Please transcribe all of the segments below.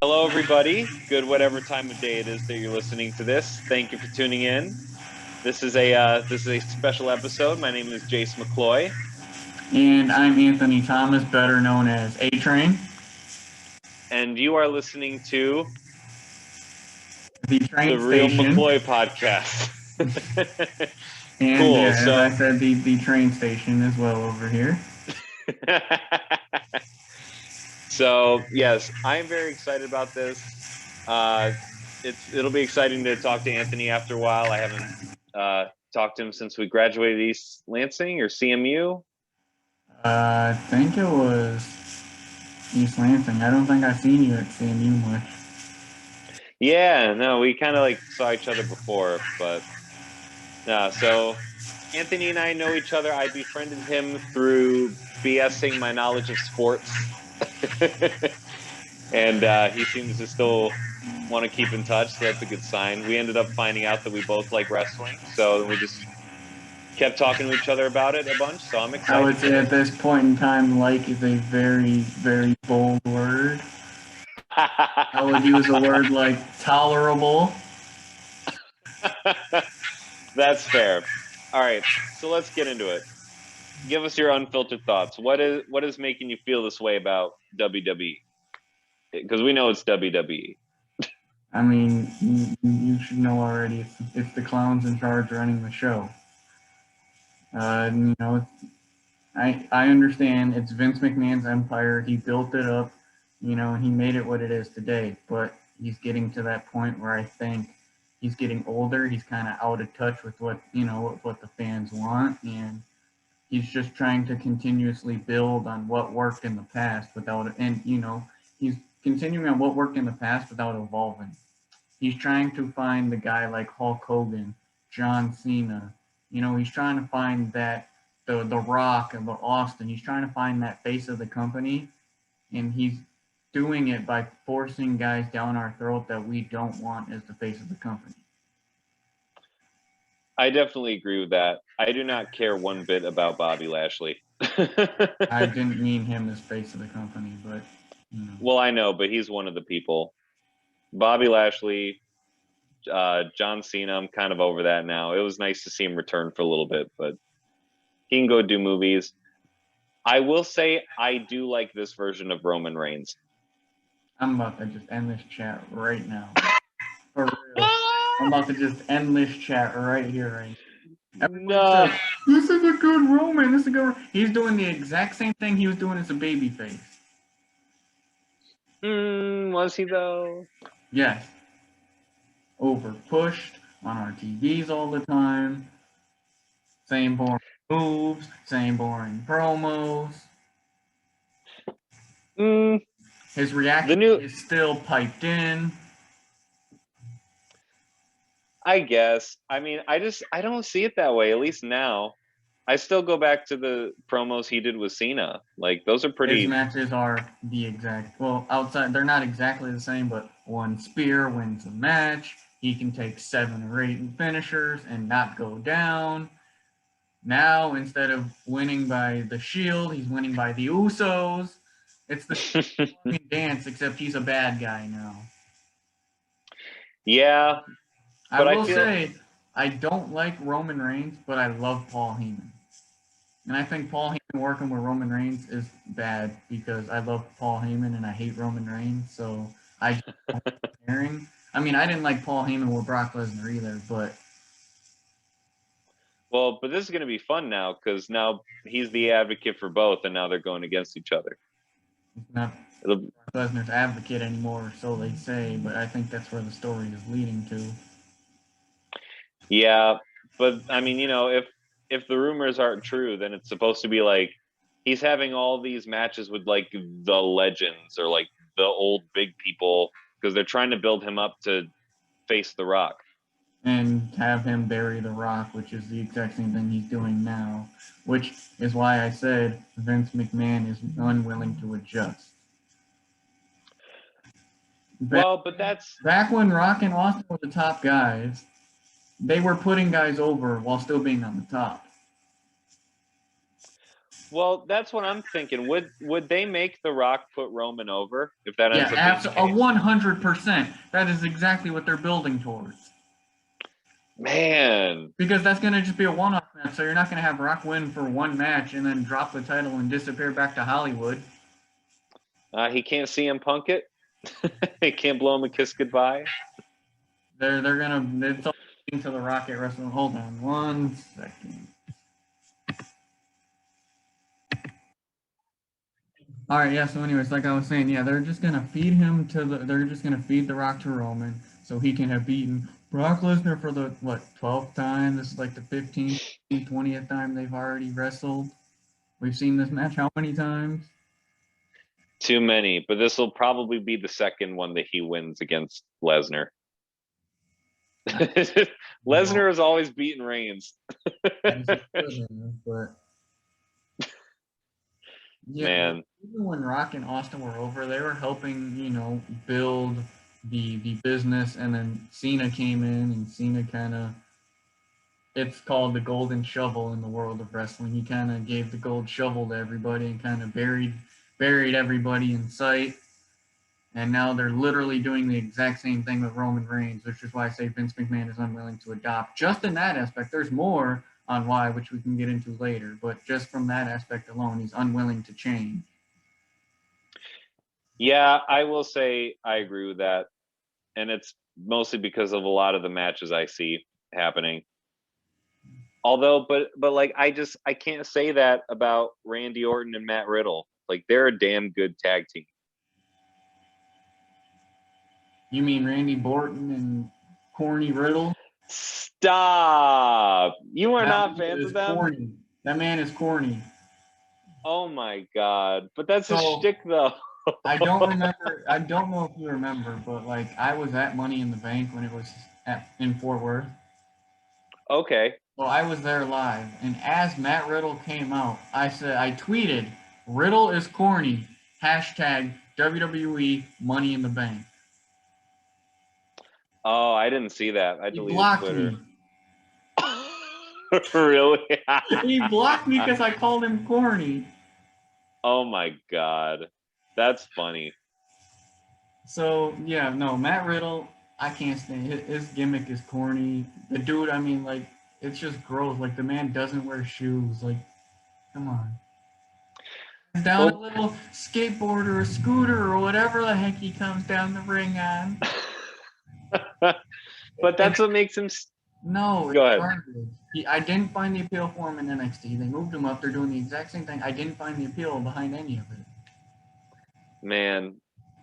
Hello, everybody. Good, whatever time of day it is that you're listening to this. Thank you for tuning in. This is a special episode. My name is Jace McCloy, And I'm Anthony Thomas, better known as A-Train. and you are listening to The the train Real station. McCloy podcast. And Cool. as I said, the train station as well over here. So yes, I'm very excited about this. It'll be exciting to talk to Anthony after a while. I haven't talked to him since we graduated East Lansing or CMU. I think it was East Lansing. I don't think I've seen you at CMU much. Yeah, no, we kind of like saw each other before, but yeah. So Anthony and I know each other. I befriended him through BSing my knowledge of sports, and he seems to still want to keep in touch. So that's a good sign. We ended up finding out that we both like wrestling, so we just kept talking to each other about it a bunch. So I'm I would excited for say at this. this point in time, like is a very, very bold word. I would use a word like tolerable. That's fair. All right, so let's get into it. Give us your unfiltered thoughts. What is making you feel this way about WWE? Because we know it's WWE. I mean, you should know already. It's the clowns in charge running the show. You know, I understand it's Vince McMahon's empire. He built it up, and he made it what it is today. But he's getting to that point where I think he's getting older. He's kind of out of touch with what the fans want, and he's just trying to continuously build on what worked in the past he's continuing on what worked in the past without evolving. He's trying to find the guy like Hulk Hogan, John Cena. He's trying to find that the Rock and the Austin. He's trying to find that face of the company, and he's doing it by forcing guys down our throat that we don't want as the face of the company. I definitely agree with that. I do not care one bit about Bobby Lashley. I didn't mean him as face of the company, but Well, I know, but he's one of the people. Bobby Lashley, John Cena. I'm kind of over that now. It was nice to see him return for a little bit, but he can go do movies. I will say I do like this version of Roman Reigns. I'm about to just end this chat right now. For real. I'm about to just end this chat right here, right now. Everybody No. says, this is a good Roman. This is a good. He's doing the exact same thing he was doing as a babyface. Was he though? Yes. Over pushed on our TVs all the time. Same boring moves, same boring promos. His reaction is still piped in. I guess. I mean, I don't see it that way, at least now. I still go back to the promos he did with Cena. Like those are pretty. His matches are the exact. Well, outside they're not exactly the same, but one spear wins a match. He can take 7 or 8 finishers and not go down. Now, instead of winning by the Shield, he's winning by the Usos. It's the same dance, except he's a bad guy now. Yeah, I will say, I don't like Roman Reigns, but I love Paul Heyman. And I think Paul Heyman working with Roman Reigns is bad because I love Paul Heyman and I hate Roman Reigns. So I comparing. I mean, I didn't like Paul Heyman with Brock Lesnar either, but. Well, but this is going to be fun now because now he's the advocate for both, and now they're going against each other. He's not Brock Lesnar's advocate anymore, so they say, but I think that's where the story is leading to. Yeah, but I mean, if the rumors aren't true, then it's supposed to be like he's having all these matches with like the legends or like the old big people because they're trying to build him up to face The Rock. And have him bury The Rock, which is the exact same thing he's doing now, which is why I said Vince McMahon is unwilling to adjust. But that's back when Rock and Austin were the top guys. They were putting guys over while still being on the top. Well, that's what I'm thinking. Would they make The Rock put Roman over if that ends up being the case? 100%. That is exactly what they're building towards. Man, Because that's going to just be a one-off match, so you're not going to have Rock win for one match and then drop the title and disappear back to Hollywood. he can't CM Punk it. He can't blow him a kiss goodbye. They're gonna. It's all to the Rock at Wrestling. Hold on 1 second. All right, yeah. So, anyways, like I was saying, yeah, they're just gonna feed him to the. They're just gonna feed the Rock to Roman so he can have beaten Brock Lesnar for the 12th time. This is like the 15th, 20th time they've already wrestled. We've seen this match how many times? Too many, but this will probably be the second one that he wins against Lesnar. Lesnar has always beaten Reigns. But yeah, man, even when Rock and Austin were over, they were helping, build the business, and then Cena came in, and Cena kind of, it's called the golden shovel in the world of wrestling. He kind of gave the gold shovel to everybody and kind of buried everybody in sight. And now they're literally doing the exact same thing with Roman Reigns, which is why I say Vince McMahon is unwilling to adopt. Just in that aspect, there's more on why, which we can get into later. But just from that aspect alone, he's unwilling to change. Yeah, I will say I agree with that. And it's mostly because of a lot of the matches I see happening. Although, but like I can't say that about Randy Orton and Matt Riddle. Like they're a damn good tag team. You mean Randy Orton and Corny Riddle? Stop! You are not fans of them? Corny. That man is corny. Oh my god! But that's his shtick, though. I don't remember. I don't know if you remember, but like I was at Money in the Bank when it was in Fort Worth. Okay. So I was there live, and as Matt Riddle came out, I tweeted, "Riddle is corny." Hashtag WWE Money in the Bank. Oh, I didn't see that. I deleted Twitter. Me. Really? He blocked me because I called him corny. Oh my god, that's funny. So yeah, no, Matt Riddle, I can't stand his gimmick is corny. The dude, I mean, like it's just gross. Like the man doesn't wear shoes. Like, come on. Down a little skateboard or a scooter or whatever the heck he comes down the ring on. But that's what makes him. No, go ahead. Garbage. I didn't find the appeal for him in NXT. They moved him up. They're doing the exact same thing. I didn't find the appeal behind any of it. Man,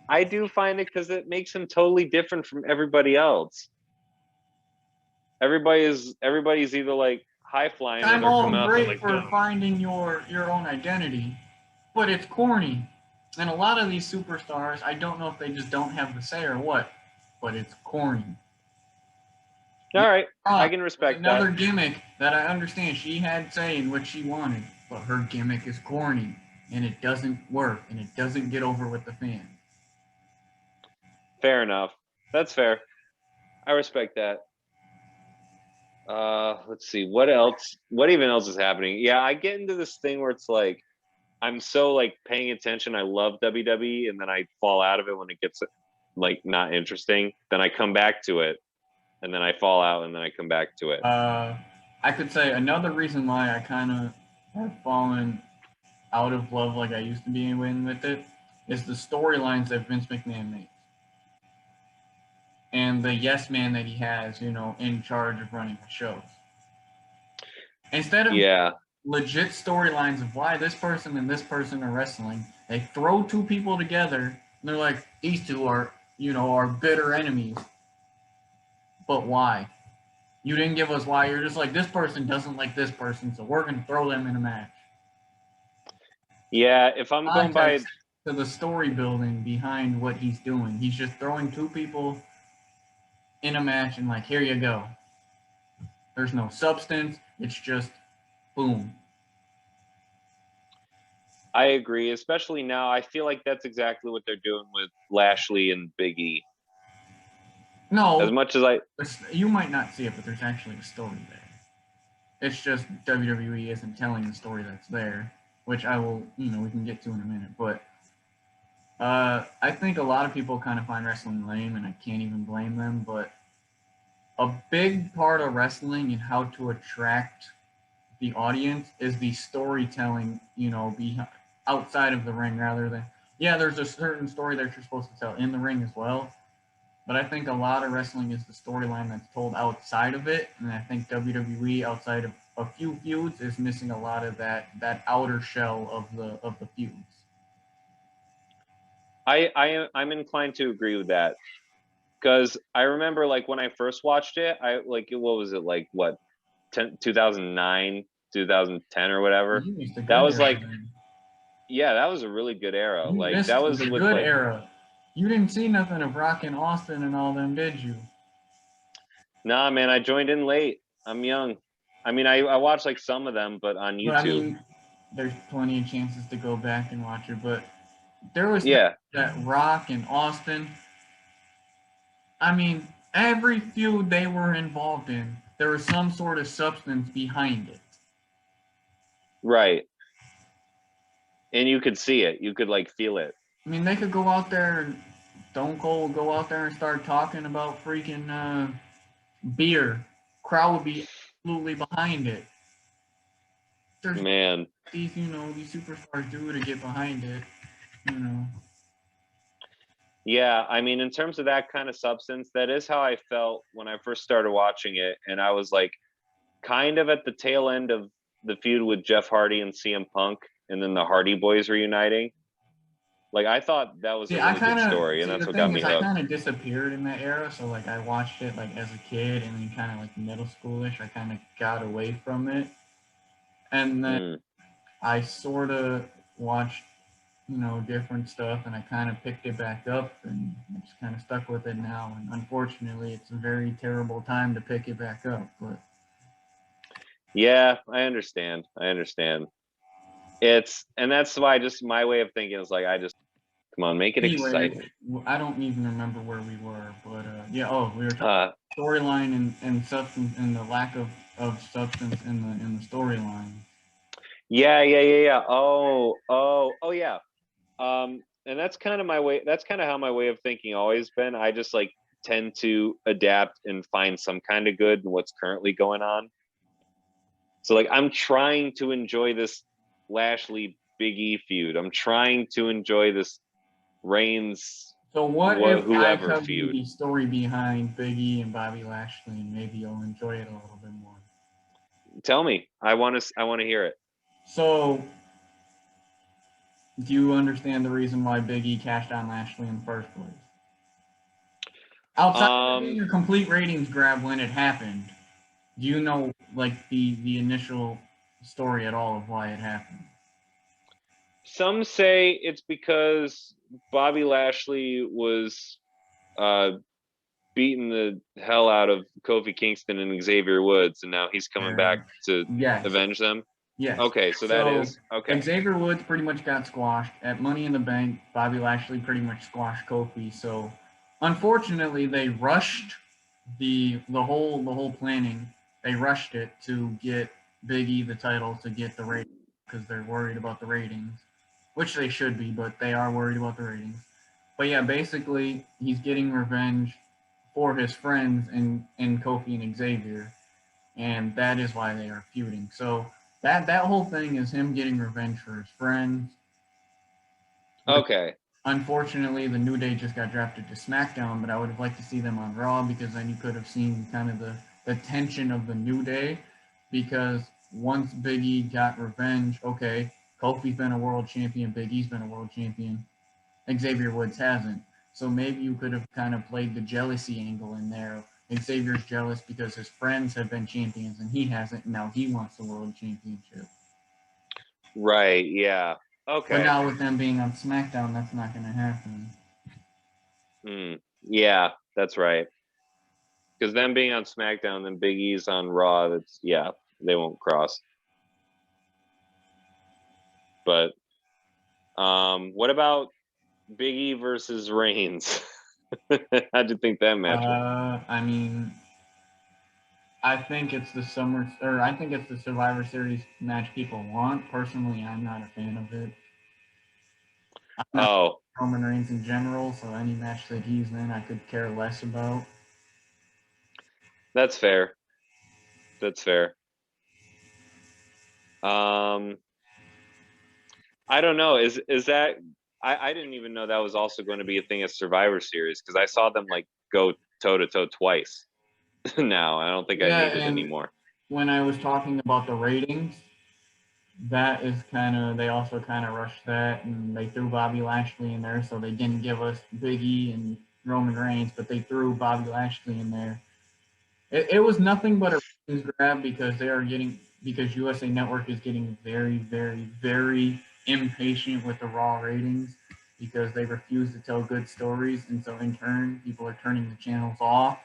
I do find it because it makes him totally different from everybody else. Everybody's either like high flying. I'm all great for finding your own identity, but it's corny. And a lot of these superstars, I don't know if they just don't have the say or what, but it's corny. All right, I can respect that. Another gimmick that I understand she had say in what she wanted, but her gimmick is corny, and it doesn't work, and it doesn't get over with the fans. Fair enough. That's fair. I respect that. Let's see. What else? What even else is happening? Yeah, I get into this thing where it's like, I'm so like paying attention. I love WWE, and then I fall out of it when it gets like not interesting. Then I come back to it. And then I fall out, and then I come back to it. I could say another reason why I kind of have fallen out of love like I used to be with it is the storylines that Vince McMahon makes. And the yes man that he has, in charge of running the shows. Instead of legit storylines of why this person and this person are wrestling, they throw two people together, and they're like, these two are bitter enemies. But why? You didn't give us why. You're just like, this person doesn't like this person, so we're going to throw them in a match. Yeah, if I'm going by to the story building behind what he's doing, he's just throwing two people in a match and like, here you go. There's no substance. It's just boom. I agree, especially now. I feel like that's exactly what they're doing with Lashley and Biggie. No, as much as you might not see it, but there's actually a story there. It's just WWE isn't telling the story that's there. which I will, we can get to in a minute. But I think a lot of people kind of find wrestling lame, and I can't even blame them. But a big part of wrestling and how to attract the audience is the storytelling, outside of the ring rather than, yeah, there's a certain story that you're supposed to tell in the ring as well. But I think a lot of wrestling is the storyline that's told outside of it. And I think WWE, outside of a few feuds, is missing a lot of that outer shell of the feuds. I'm inclined to agree with that, because I remember like when I first watched it, I like what was it like 2009, 2010 or whatever. You missed a That good was era like, then. yeah, that was a really good era. You Like missed that was the with good like, era. You didn't see nothing of Rock and Austin and all them, did you? nah, man, I joined in late. I'm young. I mean, I watched like some of them, but on But I YouTube. mean, there's plenty of chances to go back and watch it. But there was Yeah, that Rock and Austin. I mean, every feud they were involved in, there was some sort of substance behind it. right. And you could see it. You could like feel it. I mean, they could go out there and Stone Cold would go out there and start talking about freaking beer. Crowd would be absolutely behind it. There's Man. these superstars do to get behind it, you know. Yeah, I mean, in terms of that kind of substance, that is how I felt when I first started watching it. And I was like kind of at the tail end of the feud with Jeff Hardy and CM Punk, and then the Hardy Boys reuniting. Like I thought that was See, a I really good kind of story, and see that's the what got thing me is I hooked. kind of disappeared in that era, so like I watched it like as a kid and then kind of like middle schoolish. I kind of got away from it, and then Mm. I sort of watched different stuff, and I kind of picked it back up and just kind of stuck with it now. And unfortunately, it's a very terrible time to pick it back up. But Yeah, I understand. I understand. And that's why just my way of thinking is like, I just, come on, make it anyway, exciting. I don't even remember where we were, but yeah. Oh, we were talking Uh, storyline and substance and the lack of substance in the storyline. yeah. Oh, yeah. And that's kind of my way. That's kind of how my way of thinking always been. I just like tend to adapt and find some kind of good in what's currently going on. So like, I'm trying to enjoy this Lashley Biggie feud. I'm trying to enjoy this Reigns So what if I whoever tell you feud. the story behind Biggie and Bobby Lashley, and maybe you'll enjoy it a little bit more? Tell me. I want to hear it. So, do you understand the reason why Biggie cashed on Lashley in the first place? Outside of being a complete ratings grab when it happened, do you know like the initial story at all of why it happened? Some say it's because Bobby Lashley was uh, beating the hell out of Kofi Kingston and Xavier Woods, and now he's coming back to Yes. avenge them. Yes. Okay, so that is okay. Xavier Woods pretty much got squashed at Money in the Bank. Bobby Lashley pretty much squashed Kofi. So, unfortunately, they rushed the whole planning. They rushed it to get Big E the title to get the ratings because they're worried about the ratings, which they should be, but they are worried about the ratings. But yeah, basically, he's getting revenge for his friends in Kofi and Xavier, and that is why they are feuding. So that whole thing is him getting revenge for his friends. Okay. Unfortunately, the New Day just got drafted to SmackDown, but I would have liked to see them on Raw because then you could have seen kind of the tension of the New Day. Because once Big E got revenge, okay, Kofi's been a world champion, Big E's been a world champion, Xavier Woods hasn't. So maybe you could have kind of played the jealousy angle in there. Xavier's jealous because his friends have been champions and he hasn't, and now he wants the world championship. Right, yeah. Okay. But now with them being on SmackDown, that's not going to happen. Yeah, that's right. Because them being on SmackDown, then Big E's on Raw, they won't cross. But what about Big E versus Reigns? How'd you think that match went? I mean, I think it's I think it's the Survivor Series match people want. Personally, I'm not a fan of it. I'm not Oh, Roman Reigns in general, so any match that he's in, I could care less about. that's fair. That's fair. Um, I don't know. Is that I didn't even know that was also going to be a thing at Survivor Series because I saw them like go toe to toe twice. Now I don't think I Yeah, need it and anymore. when I was talking about the ratings, that is kind of they also kind of rushed that, and they threw Bobby Lashley in there, so they didn't give us Biggie and Roman Reigns, but they threw Bobby Lashley in there. It was nothing but a ratings grab because USA Network is getting very, very, very impatient with the Raw ratings because they refuse to tell good stories, and so in turn, people are turning the channels off.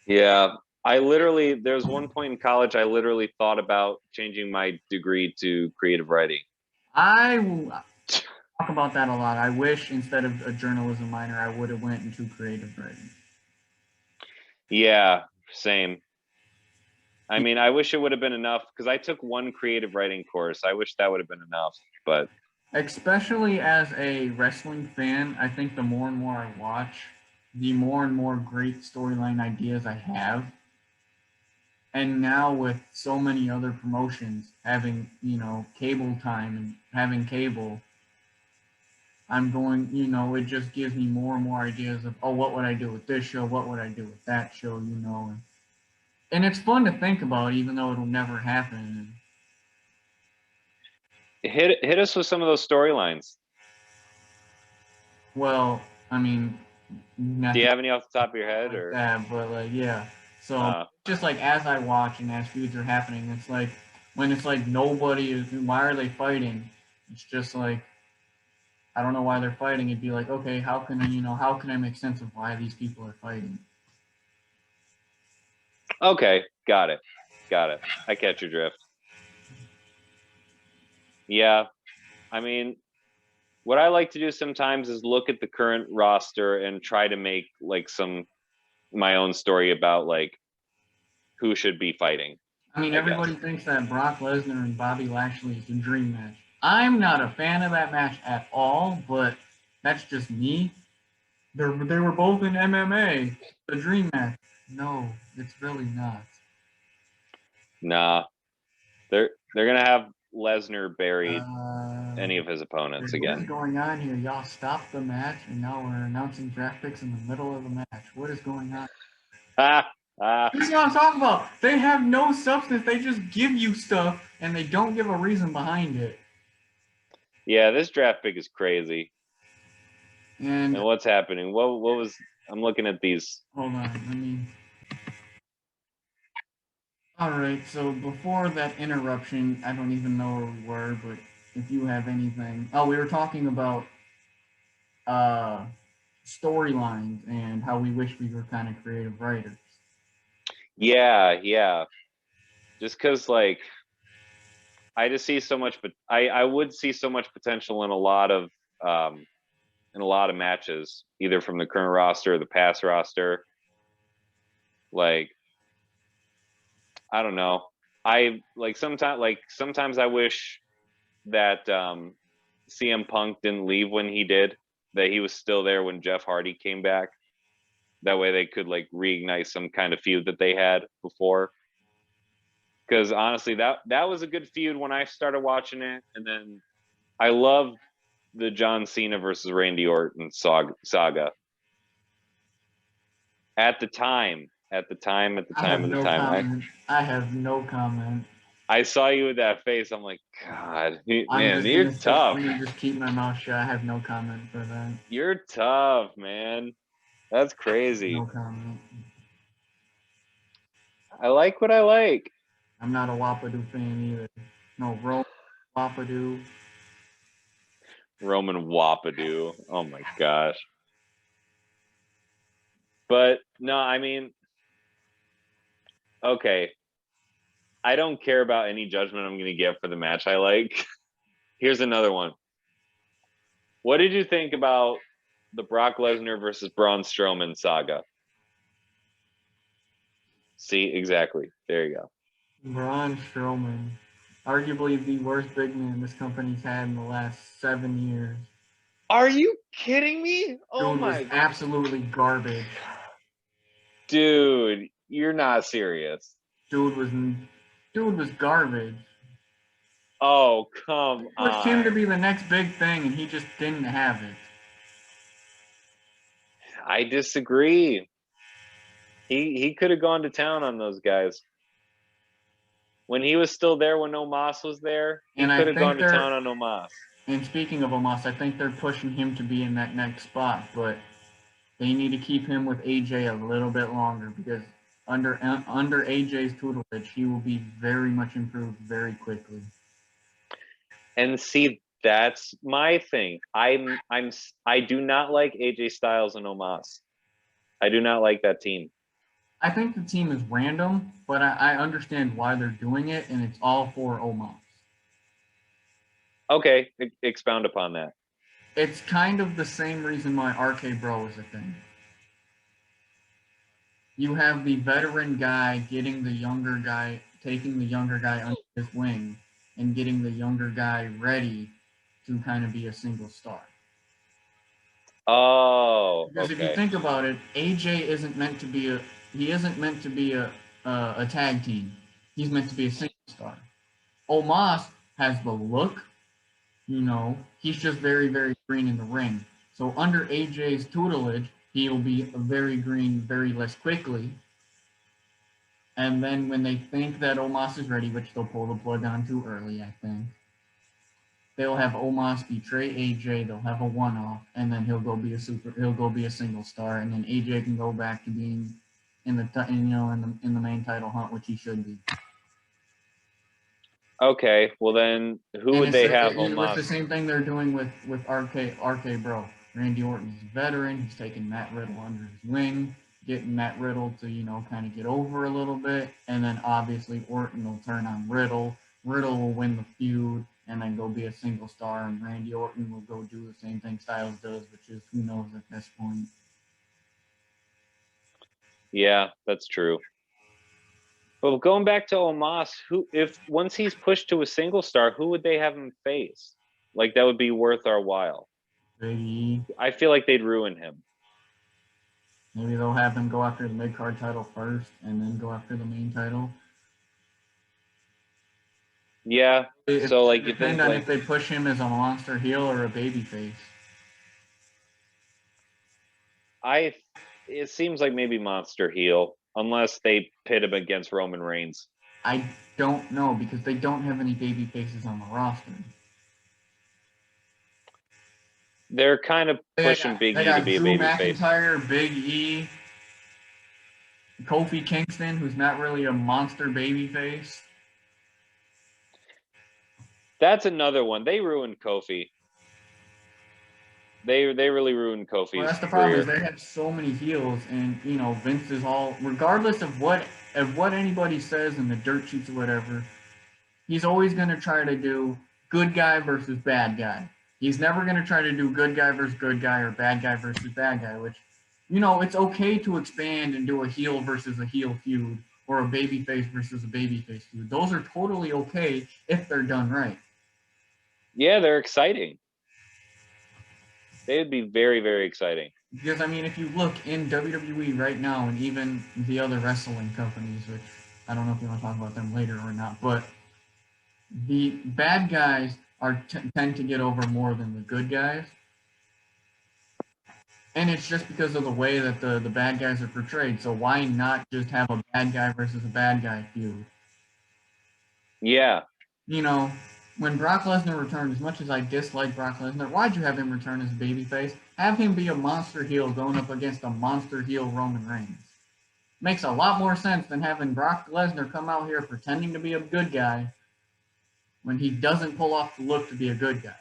Yeah, I literally there's one point in college I literally thought about changing my degree to creative writing. I talk about that a lot. I wish instead of a journalism minor, I would have went into creative writing. Yeah, same. I mean, I wish it would have been enough because I took one creative writing course. I wish that would have been enough, but Especially as a wrestling fan, I think the more and more I watch, the more and more great storyline ideas I have. And now with so many other promotions having, cable time and having cable, I'm going, it just gives me more and more ideas of, oh, what would I do with this show? What would I do with that show? And it's fun to think about, even though it'll never happen. hit us with some of those storylines. Well, I mean, Do nothing you have any off the top of your head like or that, but like, yeah. So uh just like as I watch and as feuds are happening, it's like when it's like nobody is, why are they fighting? It's just like I don't know why they're fighting. It'd be like, okay, how can I make sense of why these people are fighting? okay, got it. Got it. I catch your drift. Yeah. I mean, what I like to do sometimes is look at the current roster and try to make like some my own story about like who should be fighting, I mean, I guess. everybody thinks that Brock Lesnar and Bobby Lashley is the dream match. I'm not a fan of that match at all, but that's just me. They were both in MMA. The dream match. No, it's really not. Nah. They're gonna have Lesnar bury Uh, any of his opponents what is again. going on here? Y'all stopped the match, and now we're announcing draft picks in the middle of the match. What is going on? Ah, ah. This is what I'm talking about. They have no substance. They just give you stuff, and they don't give a reason behind it. Yeah, this draft pick is crazy. And And what's happening? What was I'm looking at these. hold on, let me. All right. So before that interruption, I don't even know where we were, but if you have anything, oh, we were talking about uh storylines and how we wish we were kind of creative writers. Yeah, yeah. Just because like I just see so much, but I would see so much potential um in a lot of matches, either from the current roster or the past roster. Like I don't know. I sometimes I wish that CM Punk didn't leave when he did. That he was still there when Jeff Hardy came back. That way they could like reignite some kind of feud that they had before. Because honestly, that was a good feud when I started watching it, and then I love the John Cena versus Randy Orton saga. At the time, at the time, at the I time, have at the no time, comment. I have no comment. I saw you with that face. I'm like, God, I'm man, just you're gonna say, I'm tough. gonna just keep my mouth shut. I have no comment for that. You're tough, man. That's No crazy. comment. I like what I like. I'm not a Wapadoo fan either. No, Rome Wapadoo. Roman Wapadoo. Oh my gosh. But no, I mean, okay. I don't care about any judgment I'm going to get for the match I like. Here's another one. What did you think about the Brock Lesnar versus Braun Strowman saga? See, exactly. There you go. Braun Strowman, arguably the worst big man this company's had in the last 7 years. Are you kidding me? Oh Dude was my absolutely garbage. dude, you're not serious. Dude was garbage. Oh, come Pushed him to on. be the next big thing, and he just didn't have it. I disagree. He could have gone to town on those guys. When he was still there, when Omos was there, he And could I have think gone to they're town on Omos. and speaking of Omos, I think they're pushing him to be in that next spot, but they need to keep him with AJ a little bit longer because under AJ's tutelage, he will be very much improved very quickly. And see, that's my thing. I do not like AJ Styles and Omos. I do not like that team. I think the team is random, but I understand why they're doing it, and it's all for Omos. Okay, expound upon that. It's kind of the same reason why RK Bro is a thing. You have the veteran guy getting the younger guy, taking the younger guy under his wing, and getting the younger guy ready to kind of be a single star. Oh, Because if you okay. think about it, AJ isn't meant to be a tag team. He's meant to be a single star. Omos has the look, he's just very, very green in the ring. So under AJ's tutelage, he'll be very green very less quickly. And then when they think that Omos is ready, which they'll pull the plug on too early, I think, they'll have Omos betray AJ. They'll have a one-off, and then he'll go be a single star, and then AJ can go back to being in the main title hunt, which he should be. Okay, well then, who And would it's they have the Omos? same thing they're doing with RK Bro. Randy Orton's a veteran. He's taking Matt Riddle under his wing, getting Matt Riddle to kind of get over a little bit, and then obviously Orton will turn on Riddle. Riddle will win the feud and then go be a single star, and Randy Orton will go do the same thing Styles does, which is who knows at this point. Yeah, that's true. But going back to Omos, if once he's pushed to a single star, who would they have him face? Like that would be worth our while. Biggie. I feel like they'd ruin him. Maybe they'll have him go after the mid card title first, and then go after the main title. Yeah. So like you think on like if they push him as a monster heel or a baby face. it seems like maybe monster heel unless they pit him against Roman Reigns. I don't know because they don't have any baby faces on the roster. They're kind of pushing Big E to be a Drew baby face. McIntyre, Big E, Kofi Kingston, who's not really a monster baby face. That's another one. They ruined Kofi. They really ruined Kofi's Well, that's the career. problem is they have so many heels, and Vince is all regardless of what anybody says in the dirt sheets or whatever. He's always going to try to do good guy versus bad guy. He's never going to try to do good guy versus good guy or bad guy versus bad guy, which, it's okay to expand and do a heel versus a heel feud or a babyface versus a babyface feud. Those are totally okay if they're done right. Yeah, they're exciting. They would be very, very exciting. Because, if you look in WWE right now and even the other wrestling companies, which I don't know if you want to talk about them later or not, but the bad guys tend to get over more than the good guys. And it's just because of the way that the bad guys are portrayed. So why not just have a bad guy versus a bad guy feud? Yeah. When Brock Lesnar returned, as much as I dislike Brock Lesnar, why'd you have him return as a babyface? Have him be a monster heel going up against a monster heel Roman Reigns. Makes a lot more sense than having Brock Lesnar come out here pretending to be a good guy when he doesn't pull off the look to be a good guy.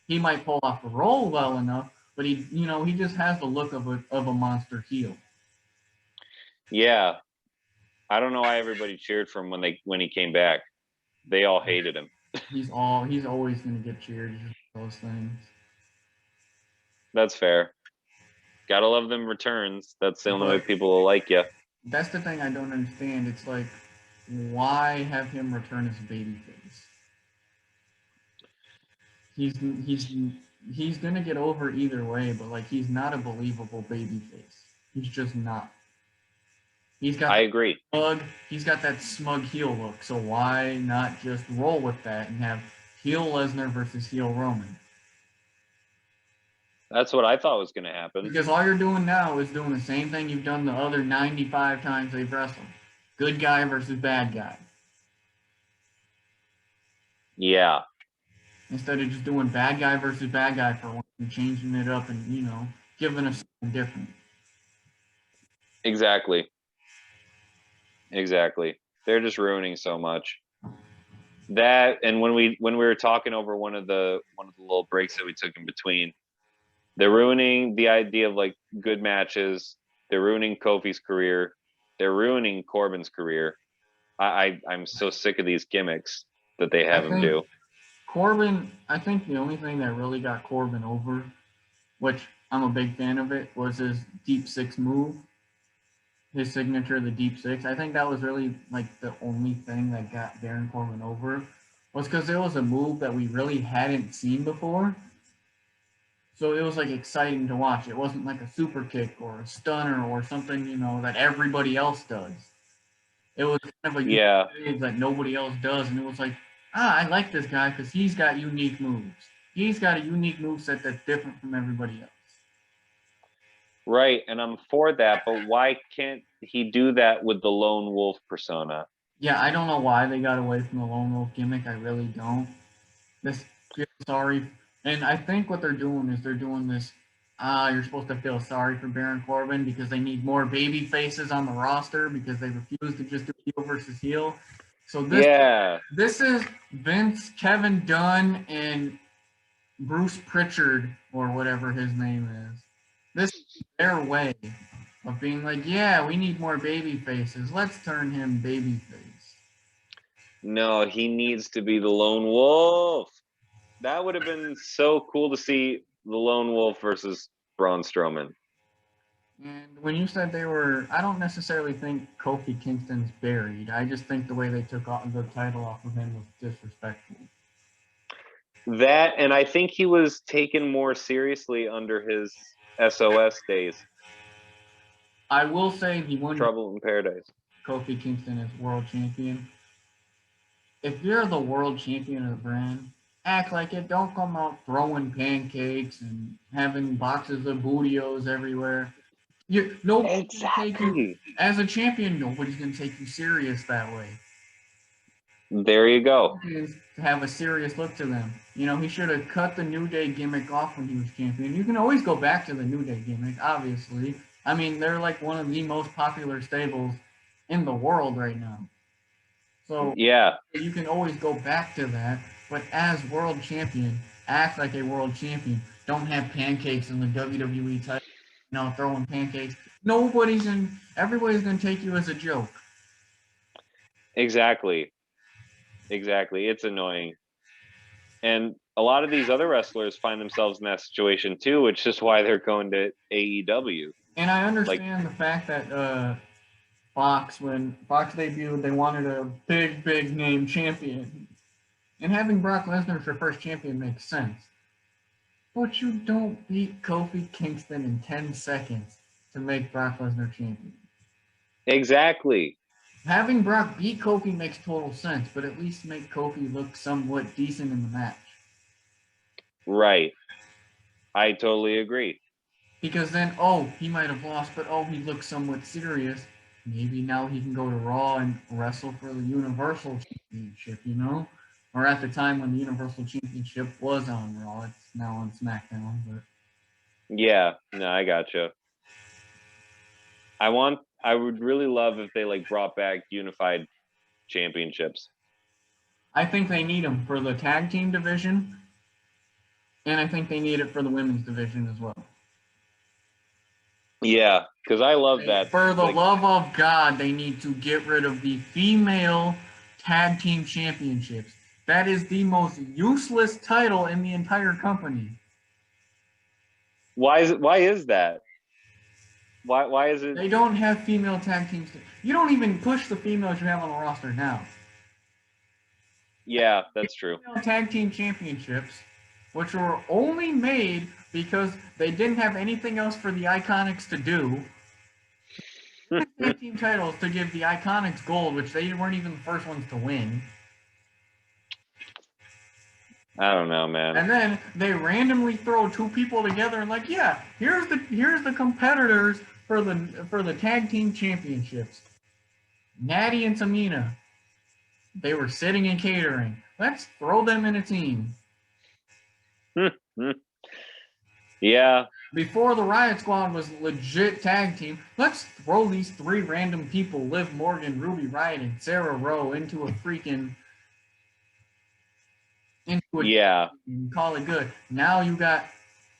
He might pull off the role well enough, but he just has the look of a monster heel. Yeah. I don't know why everybody cheered for him when he came back. They all hated him. He's always going to get cheered. Those things. That's fair. Gotta love them returns. That's the only way people will like you. That's the thing I don't understand. It's like, why have him return as a babyface? He's he's he's gonna get over either way, but like he's not a believable babyface. He's just not. He's got I that agree. he's got that smug heel look. So why not just roll with that and have heel Lesnar versus heel Roman? That's what I thought was going to happen. Because all you're doing now is doing the same thing you've done the other 95 times they've wrestled. Good guy versus bad guy. Yeah, Instead of just doing bad guy versus bad guy for one and changing it up and, giving us something different. exactly. Exactly. They're just ruining so much. That, and when we were talking over one of the little breaks that we took in between, they're ruining the idea of like good matches. They're ruining Kofi's career. They're ruining Corbin's career. I'm so sick of these gimmicks that they I have him think do. I think the only thing that really got Corbin over, which I'm a big fan of it, was his deep six move. His signature, the deep six. I think that was really like the only thing that got Baron Corbin over, was because it was a move that we really hadn't seen before. So it was like exciting to watch. It wasn't like a super kick or a stunner or something, that everybody else does. It was kind of a Yeah, unique move that nobody else does, and it was like, I like this guy because he's got unique moves. He's got a unique move set that's different from everybody else. right. And I'm for that, but why can't he do that with the lone wolf persona? Yeah, I don't know why they got away from the lone wolf gimmick. I really don't. This feel sorry, and I think what they're doing is they're doing this. You're supposed to feel sorry for Baron Corbin because they need more baby faces on the roster because they refuse to just do heel versus heel. So Yeah, this is Vince, Kevin Dunn, and Bruce Pritchard or whatever his name is. This is their way of being like, yeah, we need more baby faces. Let's turn him babyface. no, he needs to be the lone wolf. That would have been so cool to see the lone wolf versus Braun Strowman. And when you said they were, I don't necessarily think Kofi Kingston's buried. I just think the way they took the title off of him was disrespectful. That, and I think he was taken more seriously under his SOS days. I will say the one Trouble in Paradise. Kofi Kingston is world champion. If you're the world champion of the brand, act like it. Don't come out throwing pancakes and having boxes of bootios everywhere. Nobody's gonna take you Exactly. as a champion. Nobody's gonna take you serious that way. There you go. Champions to have a serious look to them. He should have cut the New Day gimmick off when he was champion. You can always go back to the New Day gimmick, obviously. I mean, they're like one of the most popular stables in the world right now. So Yeah, you can always go back to that. But as world champion, act like a world champion. Don't have pancakes in the WWE title. Throwing pancakes. Everybody's gonna take you as a joke. exactly. Exactly. It's annoying. And a lot of these other wrestlers find themselves in that situation too, which is why they're going to AEW. And I Like, understand the fact that Fox, when Fox debuted, they wanted a big name champion. And having Brock Lesnar as your first champion makes sense. But you don't beat Kofi Kingston in 10 seconds to make Brock Lesnar champion. exactly. Having Brock beat Kofi makes total sense, but at least make Kofi look somewhat decent in the match. Right. I totally agree. Because then, he might have lost, but he looks somewhat serious. Maybe now he can go to Raw and wrestle for the Universal Championship, Or at the time when the Universal Championship was on Raw, it's now on SmackDown. But Yeah, no, I gotcha. I would really love if they like brought back unified championships. I think they need him for the tag team division, and I think they need it for the women's division as well. Yeah, because I love that. For the love of God, they need to get rid of the female tag team championships. That is the most useless title in the entire company. Why is that? Why is it? They don't have female tag teams. You don't even push the females you have on the roster now. Yeah, that's true. Female tag team championships, which were only made because they didn't have anything else for the Iconics to do. Tag team titles to give the Iconics gold, which they weren't even the first ones to win. I don't know, man. And then they randomly throw two people together and like, yeah, here's the competitors for the tag team championships. Natty and Tamina. They were sitting and catering. Let's throw them in a team. Yeah. Before the Riot Squad was legit tag team, let's throw these three random people, Liv Morgan, Ruby Riott, and Sarah Rowe, into a freaking Yeah. And call it good. Now you got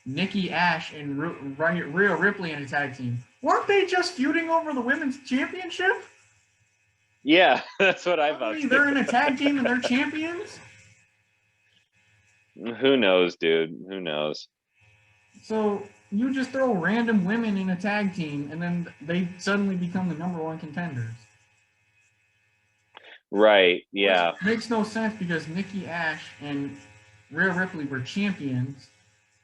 Nikki Ash and Rhea Ripley in a tag team. Weren't they just feuding over the women's championship? Yeah, that's what I thought. They're in a tag team and they're champions? Who knows, dude? Who knows? So you just throw random women in a tag team and then they suddenly become the #1 contenders. Right, yeah. Which makes no sense because Nikki Ash and Rhea Ripley were champions.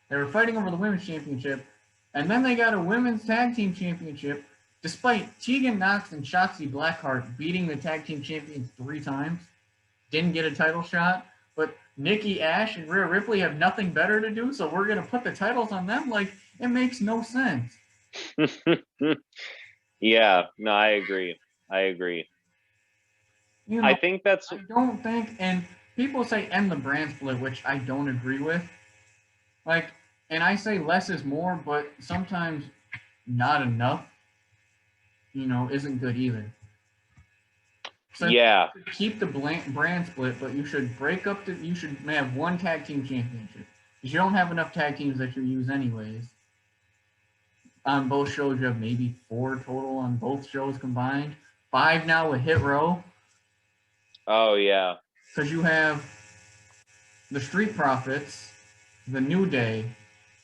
They were fighting over the women's championship. And then they got a women's tag team championship, despite Tegan Nox and Shotzi Blackheart beating the tag team champions 3 times. Didn't get a title shot. But Nikki Ash and Rhea Ripley have nothing better to do, so we're going to put the titles on them? Like, it makes no sense. Yeah, no, I agree. You know, I think that's... I don't think, and people say end the brand split, which I don't agree with. Like, and I say less is more, but sometimes not enough, isn't good either. So yeah. you should keep the brand split, but you should you should have one tag team championship. Because you don't have enough tag teams that you use anyways. On both shows, you have maybe 4 total on both shows combined. 5 now with Hit Row. Oh, yeah. Because you have the Street Profits, the New Day,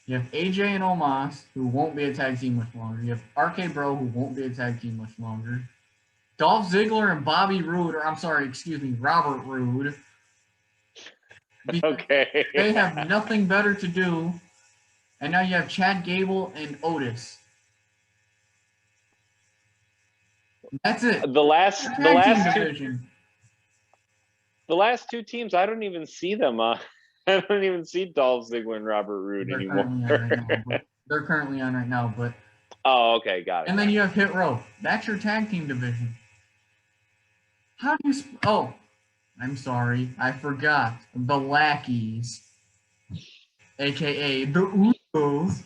you have AJ and Omos, who won't be a tag team much longer. You have RK Bro, who won't be a tag team much longer. Dolph Ziggler and Robert Roode. Okay. They have nothing better to do. And now you have Chad Gable and Otis. That's it. The last two teams, I don't even see them. I don't even see Dolph Ziggler and Robert Roode anymore. They're currently on right now, but... Oh, okay, got it. And then you have Hit Row. That's your tag team division. How do you... Oh, I'm sorry. I forgot. The Lackeys. A.K.A. the Usos.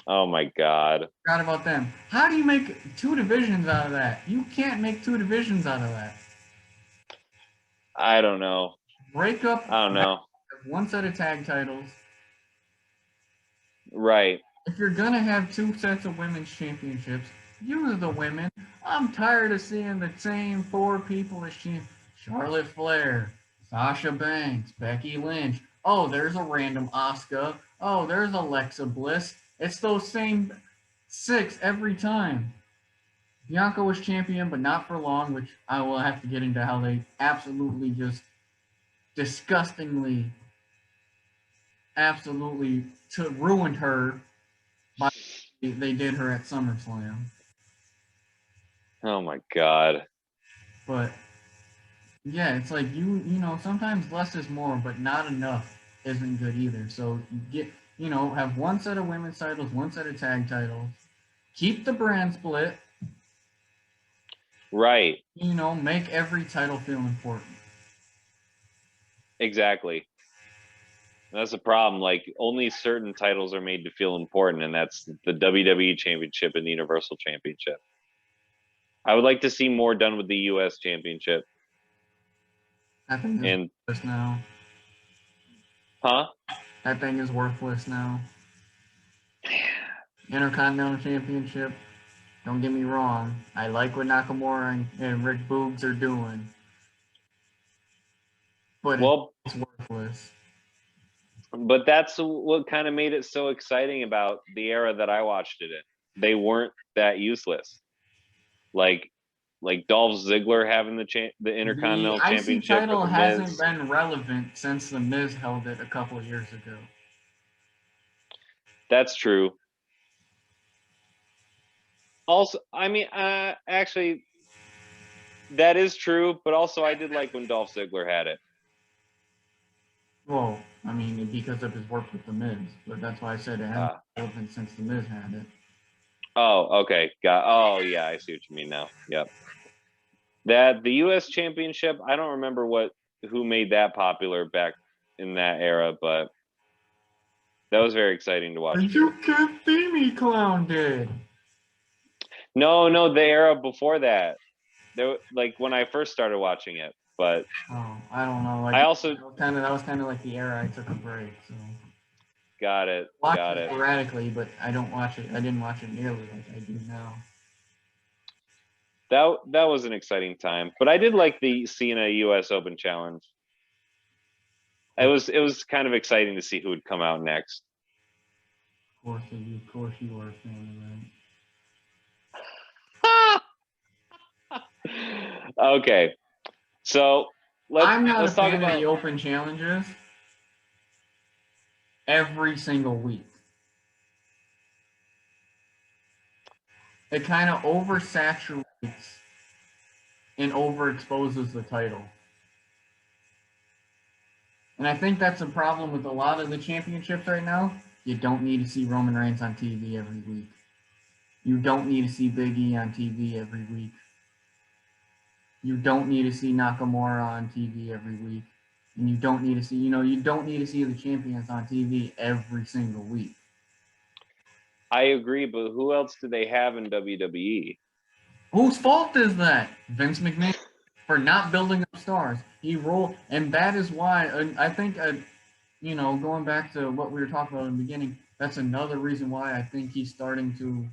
Oh, my God. Forgot about them. How do you make 2 divisions out of that? You can't make 2 divisions out of that. I don't know. Break up. I don't know. One set of tag titles. Right. If you're going to have 2 sets of women's championships, use the women. I'm tired of seeing the same 4 people as Charlotte Flair, Sasha Banks, Becky Lynch. Oh, there's a random Asuka. Oh, there's Alexa Bliss. It's those same 6 every time. Bianca was champion, but not for long, which I will have to get into how they absolutely just disgustingly, absolutely ruined her by they did her at SummerSlam. Oh, my God. But, yeah, it's like, sometimes less is more, but not enough isn't good either. So, have 1 set of women's titles, 1 set of tag titles. Keep the brand split. Right. Make every title feel important. Exactly. That's the problem. Like, only certain titles are made to feel important, and that's the WWE Championship and the Universal Championship. I would like to see more done with the U.S. Championship. That thing is worthless now. Huh? That thing is worthless now. Intercontinental Championship. Don't get me wrong. I like what Nakamura and Rick Boogs are doing. But it's worthless. But that's what kind of made it so exciting about the era that I watched it in. they weren't that useless. Like Dolph Ziggler having the Intercontinental The IC Championship title with The hasn't Miz. been relevant since The Miz held it a couple of years ago. That's true. Also, I mean, actually, that is true. But also, I did like when Dolph Ziggler had it. Well, I mean, because of his work with The Miz, but that's why I said it hasn't been relevant since The Miz had it. Oh, okay. Oh, yeah. I see what you mean now. Yep. That the U.S. Championship. I don't remember who made that popular back in that era, but that was very exciting to watch. You can't see me, clown did. No, the era before that. Like when I first started watching it, but I don't know. Like I also that was kind of like the era I took a break. So got it. watch it sporadically, but I don't watch it. I didn't watch it nearly like I do now. That was an exciting time, but I did like the Cena U.S. Open Challenge. It was kind of exciting to see who would come out next. Of course you are a fan of that. Okay, so I'm not let's a talk fan about of the open challenges every single week. It kind of oversaturates and overexposes the title. And I think that's a problem with a lot of the championships right now. You don't need to see Roman Reigns on TV every week. You don't need to see Biggie on TV every week. You don't need to see Nakamura on TV every week. And you don't need to see, you don't need to see the champions on TV every single week. I agree, but who else do they have in WWE? Whose fault is that? Vince McMahon for not building up stars. And that is why I think, going back to what we were talking about in the beginning, that's another reason why I think he's starting to,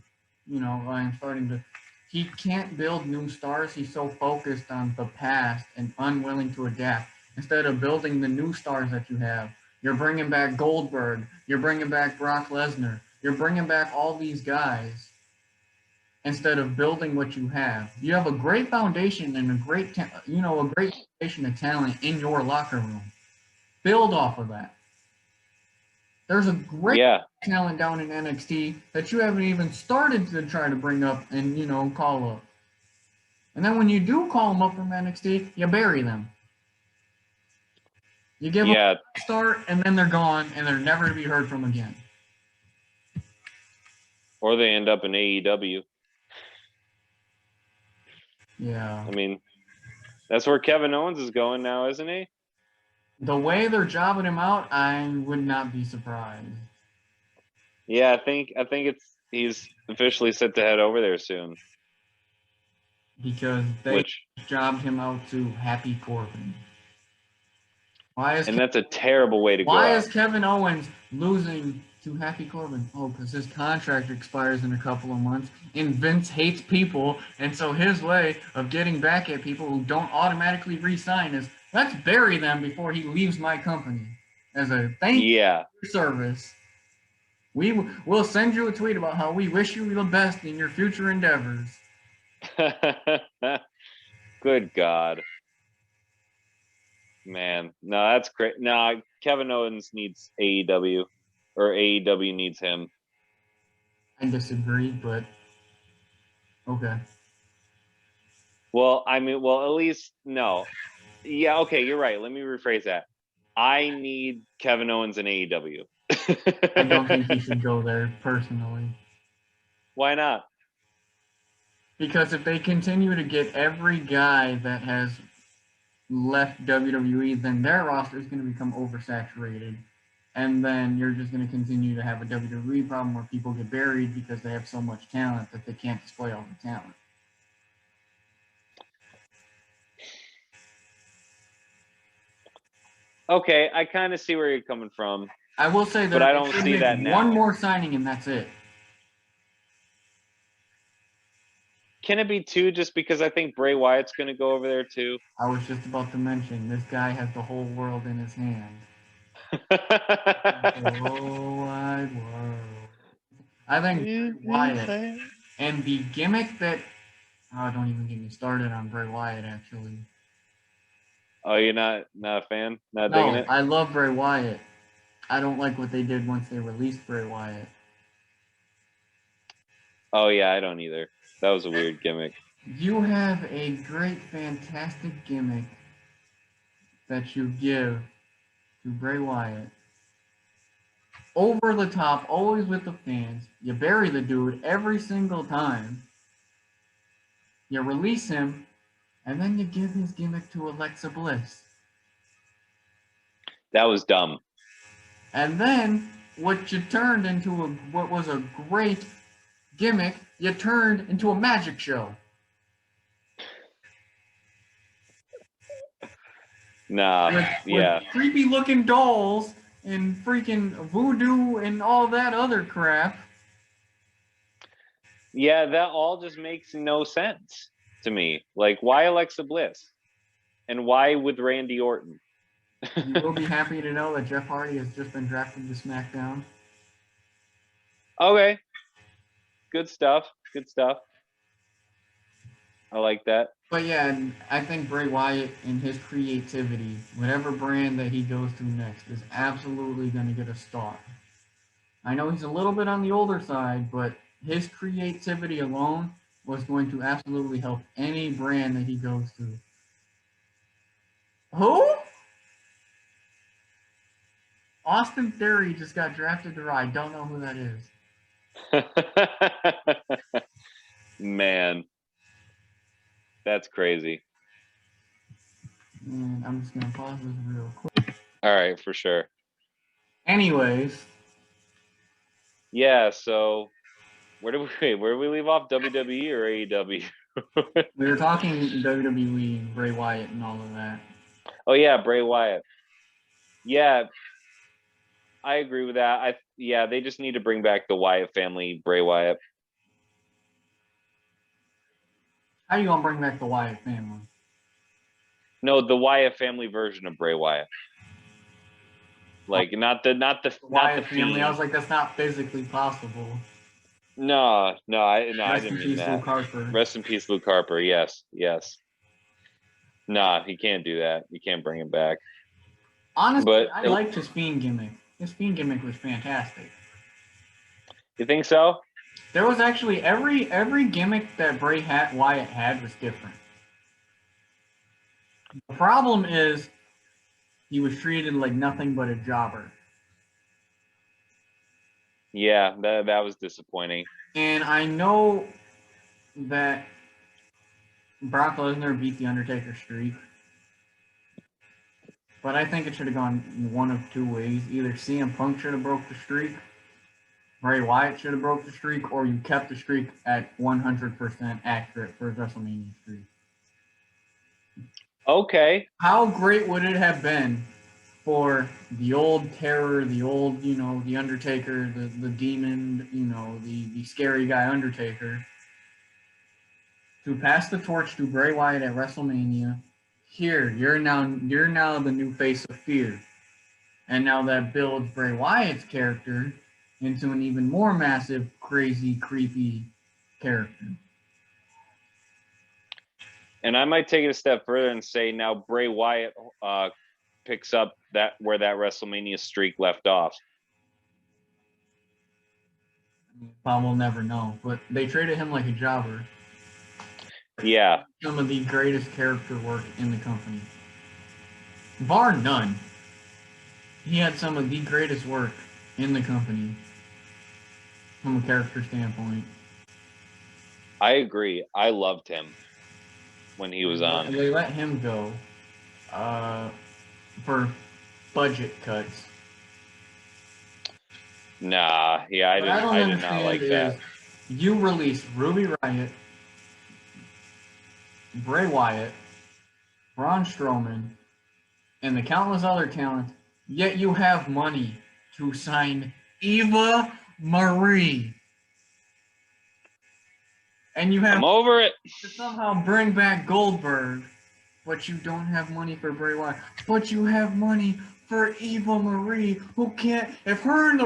he can't build new stars. He's so focused on the past and unwilling to adapt. Instead of building the new stars that you have, you're bringing back Goldberg, you're bringing back Brock Lesnar, you're bringing back all these guys instead of building what you have. You have a great foundation and a great foundation of talent in your locker room. Build off of that. There's a great talent down in NXT that you haven't even started to try to bring up and, call up. And then when you do call them up from NXT, you bury them. You give them a start, and then they're gone, and they're never to be heard from again. Or they end up in AEW. Yeah. I mean, that's where Kevin Owens is going now, isn't he? The way they're jobbing him out, I would not be surprised. Yeah, I think he's officially set to head over there soon. Because they jobbed him out to Happy Corbin. That's a terrible way to go out. Why is Kevin Owens losing to Happy Corbin? Oh, because his contract expires in a couple of months, and Vince hates people, and so his way of getting back at people who don't automatically re-sign is, let's bury them before he leaves my company. As a thank you for your service. We'll send you a tweet about how we wish you the best in your future endeavors. Good God. Man, no, that's great. No, Kevin Owens needs AEW, or AEW needs him. I disagree, but okay. Well, at least no. Yeah, okay, you're right. Let me rephrase that. I need Kevin Owens in AEW. I don't think he should go there, personally. Why not? Because if they continue to get every guy that has left WWE, then their roster is going to become oversaturated. And then you're just going to continue to have a WWE problem where people get buried because they have so much talent that they can't display all the talent. Okay, I kind of see where you're coming from. I will say that, but I don't see that now. One more signing and that's it. Can it be two? Just because I think Bray Wyatt's going to go over there too. I was just about to mention this guy has the whole world in his hand. The whole wide world. I think Bray Wyatt and the gimmick that don't even get me started on Bray Wyatt actually. Oh, you're not a fan? Not digging No, it? I love Bray Wyatt. I don't like what they did once they released Bray Wyatt. Oh yeah, I don't either. That was a weird gimmick. You have a great, fantastic gimmick that you give to Bray Wyatt. Over the top, always with the fans. You bury the dude every single time. You release him, and then you give his gimmick to Alexa Bliss. That was dumb. And then, what you turned into what was a great gimmick, you turned into a magic show. Nah, with creepy looking dolls and freaking voodoo and all that other crap. Yeah, that all just makes no sense to me. Like, why Alexa Bliss? And why with Randy Orton? You will be happy to know that Jeff Hardy has just been drafted to SmackDown. Okay. Good stuff. Good stuff. I like that. But yeah, I think Bray Wyatt and his creativity, whatever brand that he goes to next, is absolutely going to get a star. I know he's a little bit on the older side, but his creativity alone was going to absolutely help any brand that he goes to. Who? Austin Theory just got drafted to Raw. I don't know who that is. Man. That's crazy. And I'm just going to pause this real quick. All right, for sure. Anyways. Yeah, so where do we leave off? WWE or AEW? We were talking WWE, Bray Wyatt, and all of that. Oh yeah, Bray Wyatt. Yeah, I agree with that. They just need to bring back the Wyatt family, Bray Wyatt. How are you gonna bring back the Wyatt family? No, the Wyatt family version of Bray Wyatt. Like not the Wyatt family. I was like, that's not physically possible. No, I didn't mean that. Luke Harper. Rest in peace, Luke Harper. Yes. Nah, he can't do that. You can't bring him back. Honestly, but I liked his Fiend gimmick. His Fiend gimmick was fantastic. You think so? There was actually every gimmick that Wyatt had was different. The problem is he was treated like nothing but a jobber. Yeah, that was disappointing. And I know that Brock Lesnar beat the Undertaker streak, but I think it should have gone one of two ways. Either CM Punk should have broke the streak, Bray Wyatt should have broke the streak, or you kept the streak at 100% accurate for a WrestleMania streak. Okay. How great would it have been for the old Terror, the old, the Undertaker, the demon, the scary guy Undertaker, to pass the torch to Bray Wyatt at WrestleMania? Here, you're now the new face of fear. And now that builds Bray Wyatt's character into an even more massive, crazy, creepy character. And I might take it a step further and say now Bray Wyatt picks up where that WrestleMania streak left off. We'll never know, but they traded him like a jobber. Yeah. Some of the greatest character work in the company. Bar none. He had some of the greatest work in the company from a character standpoint. I agree. I loved him when he was on. They let him go for budget cuts. Nah, yeah, I did not like that. You released Ruby Riott, Bray Wyatt, Braun Strowman, and the countless other talent, yet you have money to sign Eva Marie. And you have I'm over it. To somehow bring back Goldberg, but you don't have money for Bray Wyatt. But you have money for Eva Marie, who can't. If her and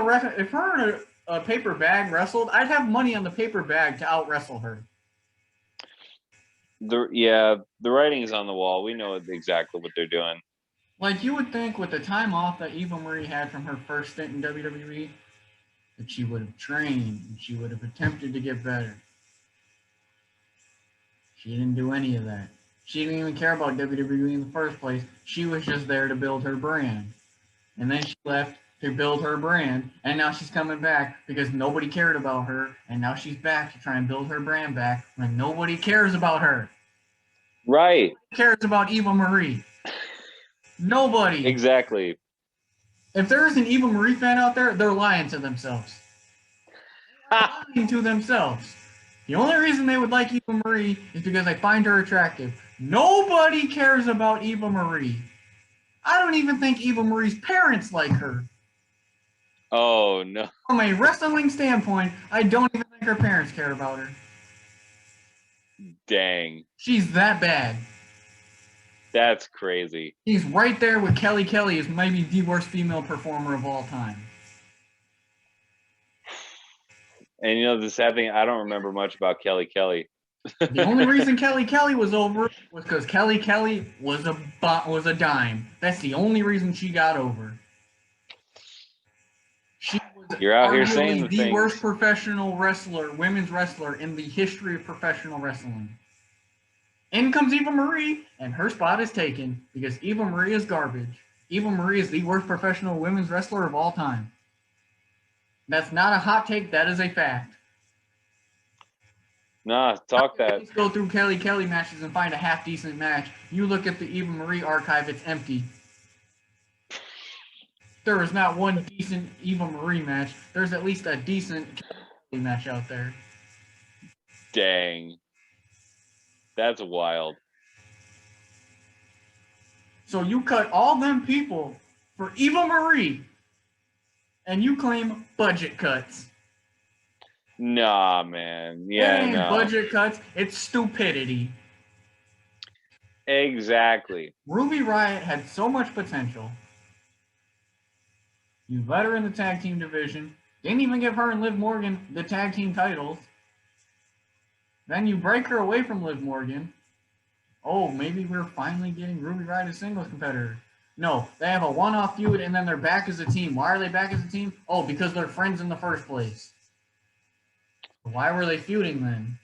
paper bag wrestled, I'd have money on the paper bag to out wrestle her. The writing is on the wall. We know exactly what they're doing. Like, you would think with the time off that Eva Marie had from her first stint in WWE, that she would have trained and she would have attempted to get better. She didn't do any of that. She didn't even care about WWE in the first place. She was just there to build her brand. And then she left to build her brand, and now she's coming back because nobody cared about her, and now she's back to try and build her brand back when nobody cares about her. Right. Who cares about Eva Marie? Nobody. Exactly. If there is an Eva Marie fan out there, they're lying to themselves. They're lying to themselves. The only reason they would like Eva Marie is because they find her attractive. Nobody cares about Eva Marie. I don't even think Eva Marie's parents like her. Oh, no. From a wrestling standpoint, I don't even think her parents care about her. Dang. She's that bad. That's crazy. She's right there with Kelly Kelly as maybe the worst female performer of all time. And you know, the sad thing, I don't remember much about Kelly Kelly. The only reason Kelly Kelly was over was because Kelly Kelly was a dime. That's the only reason she got over. She was You're out here saying arguably the worst things. professional wrestler, women's wrestler in the history of professional wrestling. In comes Eva Marie, and her spot is taken because Eva Marie is garbage. Eva Marie is the worst professional women's wrestler of all time. That's not a hot take. That is a fact. Nah, talk that. Let's go through Kelly Kelly matches and find a half-decent match. You look at the Eva Marie archive, it's empty. There is not one decent Eva Marie match. There's at least a decent Kelly match out there. Dang. That's wild. So you cut all them people for Eva Marie, and you claim budget cuts. Nah, man. Yeah, no. Budget cuts. It's stupidity. Exactly. Ruby Riott had so much potential. You let her in the tag team division. Didn't even give her and Liv Morgan the tag team titles. Then you break her away from Liv Morgan. Oh, maybe we're finally getting Ruby Riott a singles competitor. No, they have a one-off feud and then they're back as a team. Why are they back as a team? Oh, because they're friends in the first place. Why were they feuding then?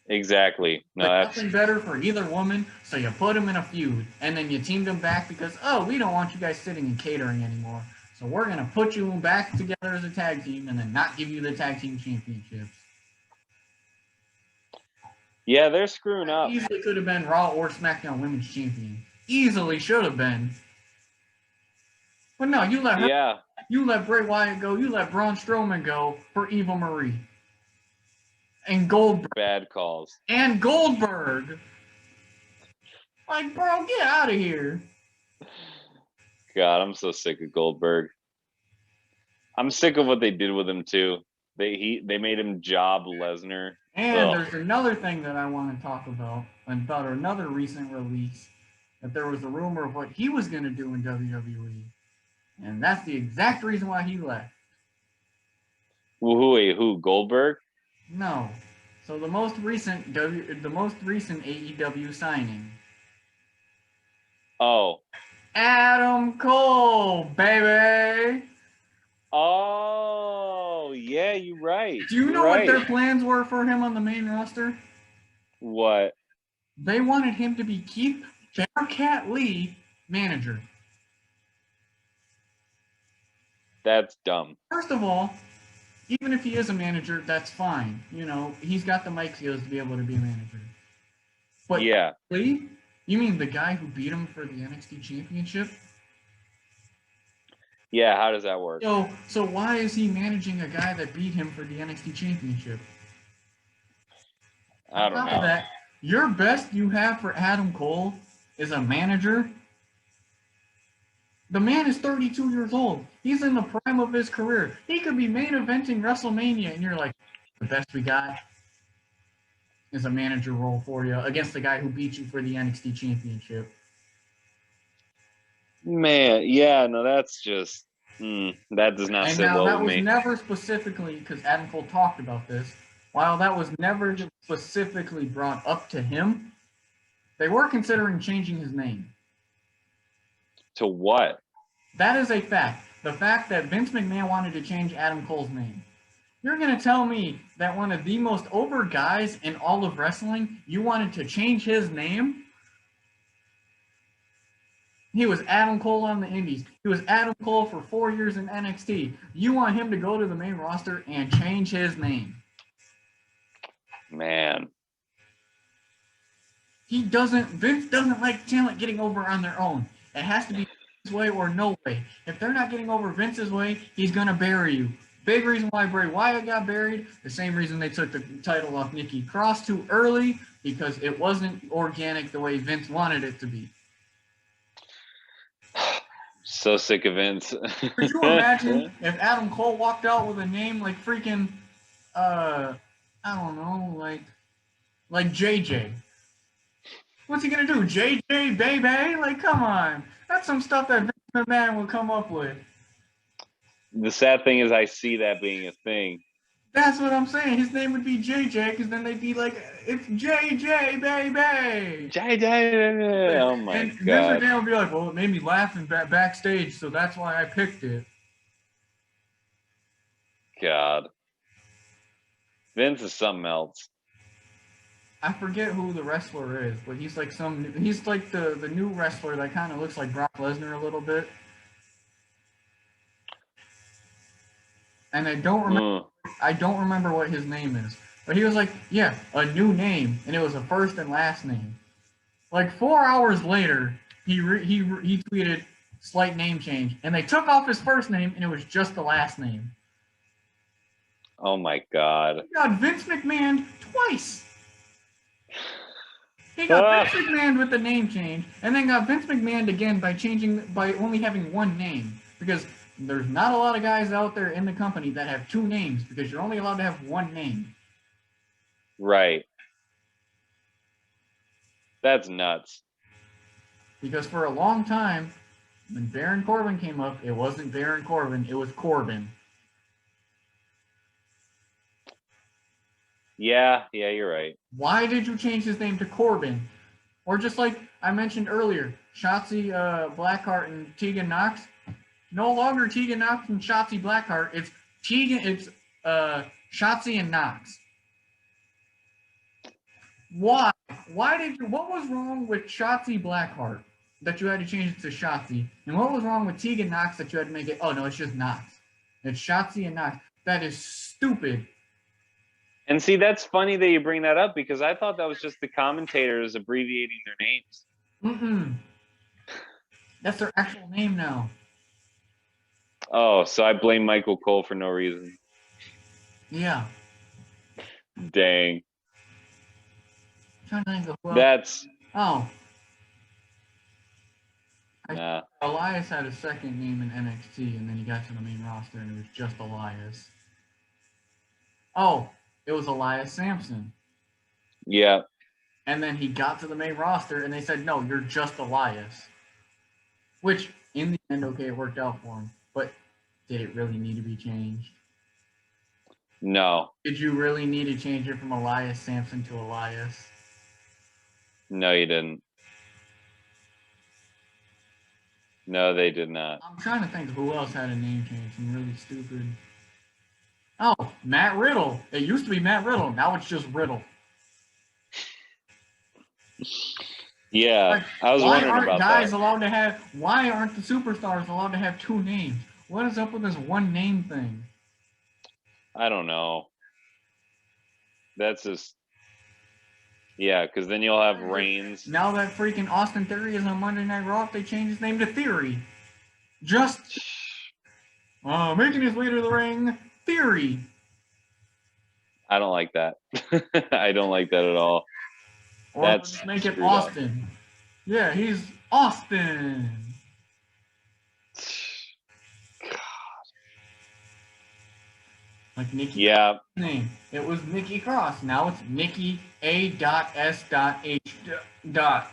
Exactly. No, that's nothing better for either woman, so you put them in a feud, and then you teamed them back because, oh, we don't want you guys sitting and catering anymore, so we're going to put you back together as a tag team and then not give you the tag team championships. Yeah, they're screwing up. Easily could have been Raw or SmackDown Women's Champion. Easily should have been. But no, you let her. Yeah. You let Bray Wyatt go. You let Braun Strowman go for Eva Marie. And Goldberg. Bad calls. And Goldberg. Like, bro, get out of here. God, I'm so sick of Goldberg. I'm sick of what they did with him too. They made him job Lesnar. And there's another thing that I want to talk about another recent release, that there was a rumor of what he was going to do in WWE. And that's the exact reason why he left. Who? Goldberg? No. So the most recent AEW signing. Oh. Adam Cole, baby. Oh, yeah, you're right. Do you know what their plans were for him on the main roster? What? They wanted him to be Keith Bearcat Lee manager. That's dumb. First of all, even if he is a manager, that's fine. You know, he's got the mic skills to be able to be a manager. But yeah. Lee? You mean the guy who beat him for the NXT Championship? Yeah, how does that work? So why is he managing a guy that beat him for the NXT Championship? I don't know. That, your best you have for Adam Cole is a manager. The man is 32 years old. He's in the prime of his career. He could be main eventing WrestleMania, and you're like, the best we got is a manager role for you against the guy who beat you for the NXT Championship. Man, yeah, no, that's just... That does not And sit now well that with was me. never specifically, because Adam Cole talked about this, while that was never specifically brought up to him, they were considering changing his name. To what? That is a fact. The fact that Vince McMahon wanted to change Adam Cole's name. You're going to tell me that one of the most over guys in all of wrestling, you wanted to change his name? He was Adam Cole on the Indies. He was Adam Cole for 4 years in NXT. You want him to go to the main roster and change his name? Man. Vince doesn't like talent getting over on their own. It has to be his way or no way. If they're not getting over Vince's way, he's going to bury you. Big reason why Bray Wyatt got buried, the same reason they took the title off Nikki Cross too early, because it wasn't organic the way Vince wanted it to be. So sick of Vince. Could you imagine if Adam Cole walked out with a name like freaking, I don't know, like JJ? What's he gonna do? JJ, baby? Like, come on. That's some stuff that Vince McMahon would come up with. The sad thing is I see that being a thing. That's what I'm saying. His name would be JJ, because then they'd be like, it's JJ, baby. JJ. Oh my and God. Vince McMahon would be like, well, it made me laugh backstage, so that's why I picked it. God. Vince is something else. I forget who the wrestler is, but he's like the new wrestler that kind of looks like Brock Lesnar a little bit. And I don't remember what his name is. But he was like, yeah, a new name, and it was a first and last name. Like 4 hours later, he tweeted slight name change, and they took off his first name, and it was just the last name. Oh my God. He got Vince McMahon twice. He got Vince McMahon with the name change, and then got Vince McMahon again by only having one name, because there's not a lot of guys out there in the company that have two names, because you're only allowed to have one name. Right. That's nuts. Because for a long time, when Baron Corbin came up, it wasn't Baron Corbin, it was Corbin. Yeah, you're right. Why did you change his name to Corbin? Or just like I mentioned earlier, Shotzi Blackheart and Tegan Knox. No longer Tegan Knox and Shotzi Blackheart. It's Shotzi and Knox. Why? What was wrong with Shotzi Blackheart that you had to change it to Shotzi? And what was wrong with Tegan Knox that you had to make it, oh no, it's just Knox. It's Shotzi and Knox. That is stupid. And see, that's funny that you bring that up, because I thought that was just the commentators abbreviating their names. That's their actual name now. Oh, so I blame Michael Cole for no reason. Yeah. Dang. I'm trying to think of who else. That's... Oh. Nah. Elias had a second name in NXT, and then he got to the main roster, and it was just Elias. Oh, it was Elias Sampson. Yeah. And then he got to the main roster, and they said, no, you're just Elias. Which, in the end, okay, it worked out for him. But did it really need to be changed? No. Did you really need to change it from Elias Sampson to Elias? No, you didn't. No, they did not. I'm trying to think of who else had a name change. I'm really stupid. Oh, Matt Riddle. It used to be Matt Riddle. Now it's just Riddle. Yeah, like, I was wondering about that. Why aren't the superstars allowed to have two names? What is up with this one name thing? I don't know. That's just... Yeah, because then you'll have Reigns. Now that freaking Austin Theory is on Monday Night Raw, they changed his name to Theory. Just making his way to the ring, Theory. I don't like that. I don't like that at all. Or That's just make it Austin. Up. Yeah, he's Austin. God. Like Nikki. Yeah. Name. It was Nikki Cross. Now it's Nikki A.S.H. Not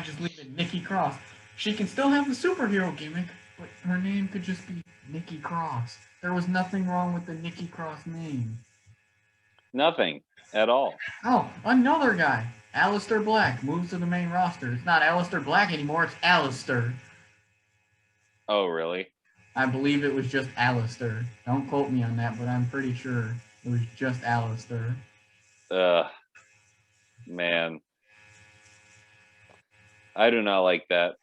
just leave it Nikki Cross. She can still have the superhero gimmick, But her name could just be Nikki Cross. There was nothing wrong with the Nikki Cross name. Nothing at all. Oh, another guy. Alistair Black moves to the main roster. It's not Alistair Black anymore, it's Alistair. Oh, really? I believe it was just Alistair. Don't quote me on that, but I'm pretty sure it was just Alistair. Man. I do not like that.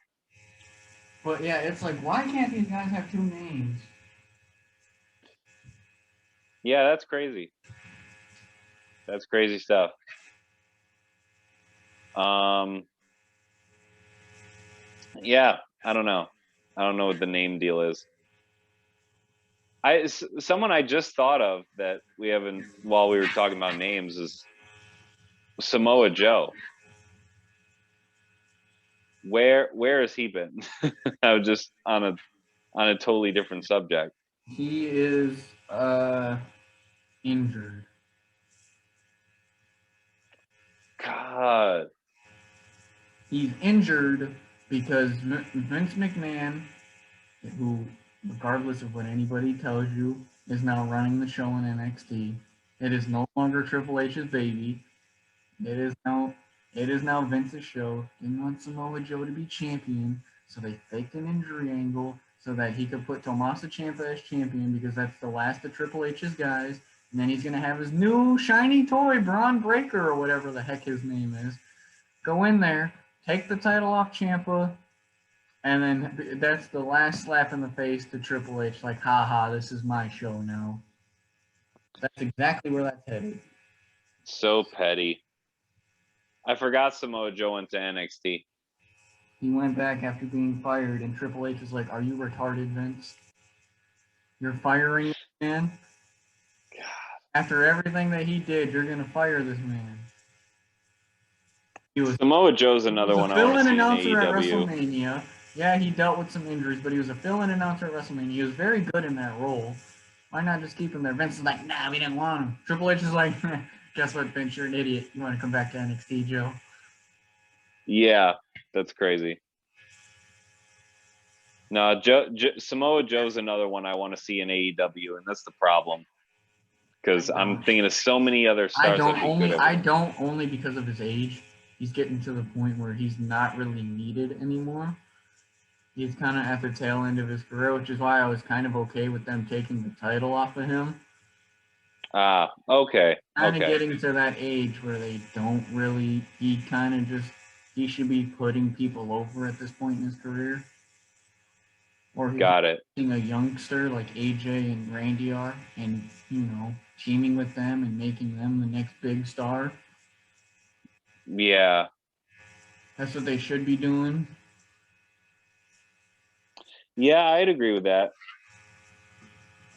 But yeah, it's like, why can't these guys have two names? Yeah, that's crazy. That's crazy stuff. Yeah, I don't know. I don't know what the name deal is. Someone I just thought of that we haven't, while we were talking about names, is Samoa Joe. Where has he been? I was just on a totally different subject. He is injured. God. He's injured because Vince McMahon, who, regardless of what anybody tells you, is now running the show in NXT. It is no longer Triple H's baby. It is now Vince's show. Didn't want Samoa Joe to be champion, so they faked an injury angle so that he could put Tommaso Ciampa as champion because that's the last of Triple H's guys. And then he's gonna have his new shiny toy, Braun Breaker or whatever the heck his name is. Go in there, take the title off Ciampa, and then that's the last slap in the face to Triple H. Like, haha, this is my show now. That's exactly where that's headed. So petty. I forgot Samoa Joe went to NXT. He went back after being fired, and Triple H was like, "Are you retarded, Vince? You're firing this man? God. After everything that he did, you're gonna fire this man." Samoa Joe's another one I want to see in announcer at AEW. WrestleMania. Yeah, he dealt with some injuries, but he was a fill-in announcer at WrestleMania. He was very good in that role. Why not just keep him there? Vince is like, "Nah, we didn't want him." Triple H is like, "Guess what, Vince? You're an idiot. You want to come back to NXT, Joe?" Yeah, that's crazy. No, Samoa Joe's another one I want to see in AEW, and that's the problem. Because I'm thinking of so many other stars. I don't only because of his age. He's getting to the point where he's not really needed anymore. He's kind of at the tail end of his career, which is why I was kind of okay with them taking the title off of him. Okay. Kind of getting to that age where they don't really. He should be putting people over at this point in his career. Or he's being a youngster like AJ and Randy are, and teaming with them and making them the next big star. Yeah. That's what they should be doing. Yeah, I'd agree with that.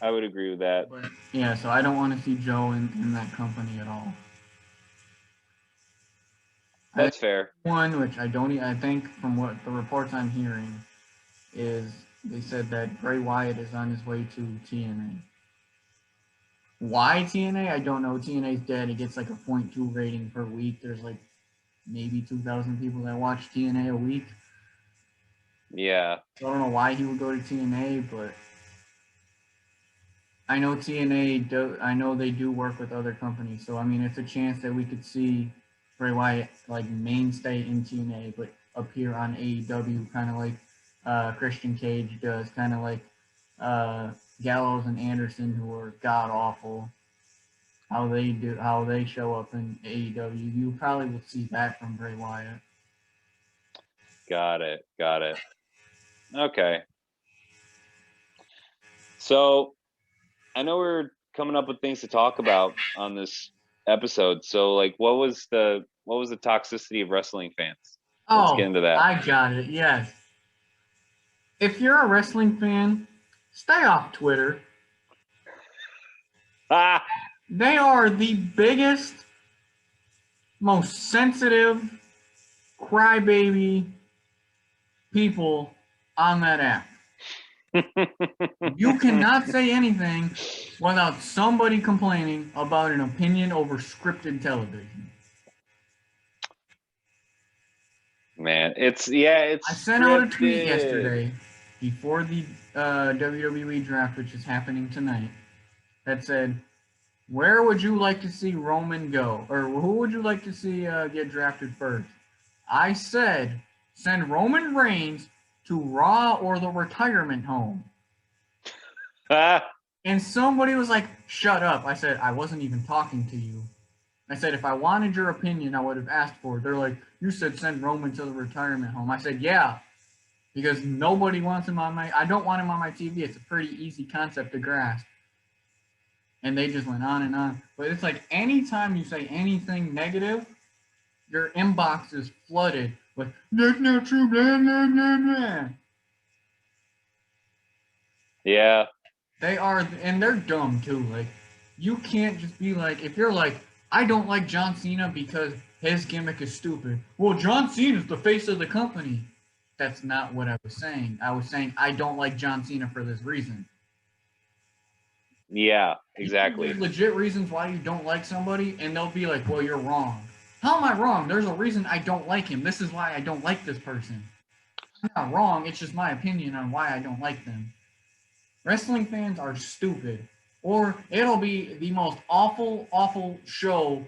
I would agree with that. But, yeah, so I don't want to see Joe in that company at all. That's fair. One, which I think from what the reports I'm hearing, is they said that Bray Wyatt is on his way to TNA. Why TNA? I don't know. TNA's dead. It gets like a 0.2 rating per week. There's like maybe 2,000 people that watch TNA a week. Yeah. So I don't know why he would go to TNA, but I know I know they do work with other companies. So, I mean, it's a chance that we could see Bray Wyatt like mainstay in TNA, but appear on AEW, kind of like Christian Cage does, kind of like Gallows and Anderson, who are god awful. How they show up in AEW. You probably will see that from Bray Wyatt. Got it. Okay. So I know we're coming up with things to talk about on this episode. So like what was the toxicity of wrestling fans? Let's get into that. I got it. Yes. If you're a wrestling fan, stay off Twitter. They are the biggest, most sensitive crybaby people on that app. You cannot say anything without somebody complaining about an opinion over scripted television. Man, it's I sent out a tweet yesterday, before the WWE draft, which is happening tonight, that said, where would you like to see Roman go? Or who would you like to see get drafted first? I said, send Roman Reigns to Raw or the retirement home. And somebody was like, shut up. I said, I wasn't even talking to you. I said, if I wanted your opinion, I would have asked for it. They're like, you said send Roman to the retirement home. I said, yeah, because nobody wants him on I don't want him on my TV. It's a pretty easy concept to grasp. And they just went on and on. But it's like anytime you say anything negative, your inbox is flooded with, that's not true, blah, blah, blah, blah. Yeah. They are, and they're dumb too. Like, you can't just be like, if you're like, I don't like John Cena because his gimmick is stupid. Well, John Cena's the face of the company. That's not what I was saying. I was saying I don't like John Cena for this reason. Yeah, exactly. There's legit reasons why you don't like somebody, and they'll be like, well, you're wrong. How am I wrong? There's a reason I don't like him. This is why I don't like this person. I'm not wrong. It's just my opinion on why I don't like them. Wrestling fans are stupid. Or it'll be the most awful, awful show.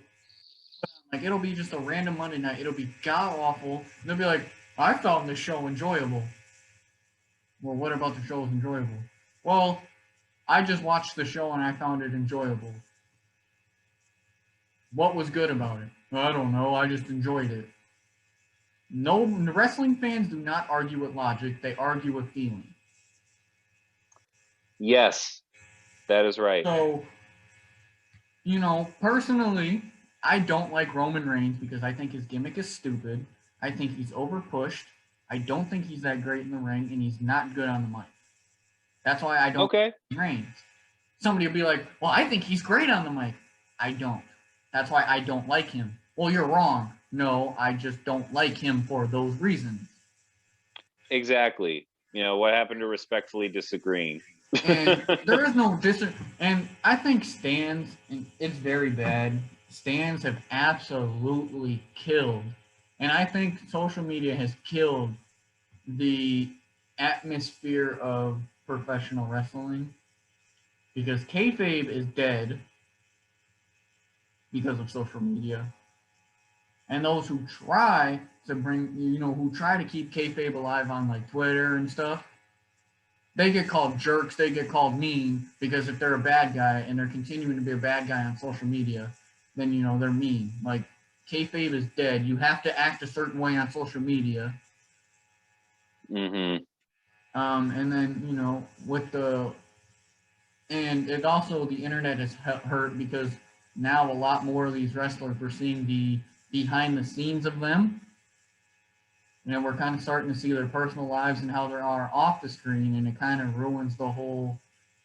Like, it'll be just a random Monday night. It'll be god-awful. And they'll be like, I found this show enjoyable. Well, what about the show was enjoyable? Well, I just watched the show and I found it enjoyable. What was good about it? I don't know. I just enjoyed it. No, wrestling fans do not argue with logic. They argue with feeling. Yes, that is right. So, you know, personally, I don't like Roman Reigns because I think his gimmick is stupid. I think he's overpushed. I don't think he's that great in the ring, and he's not good on the mic. That's why I don't like Reigns. Somebody will be like, well, I think he's great on the mic. I don't. That's why I don't like him. Well, you're wrong. No, I just don't like him for those reasons. Exactly. You know, what happened to respectfully disagreeing? And there is no and I think stands, and it's very bad. Stands have absolutely killed, and I think social media has killed the atmosphere of professional wrestling because kayfabe is dead because of social media, and those who try to who try to keep kayfabe alive on like Twitter and stuff, they get called jerks, they get called mean, because if they're a bad guy and they're continuing to be a bad guy on social media, then, you know, they're mean. Like, kayfabe is dead. You have to act a certain way on social media. Mm-hmm. And then, you know, and it also, the internet has hurt because now a lot more of these wrestlers, we're seeing the behind the scenes of them. You know, we're kind of starting to see their personal lives and how they are off the screen, and it kind of ruins the whole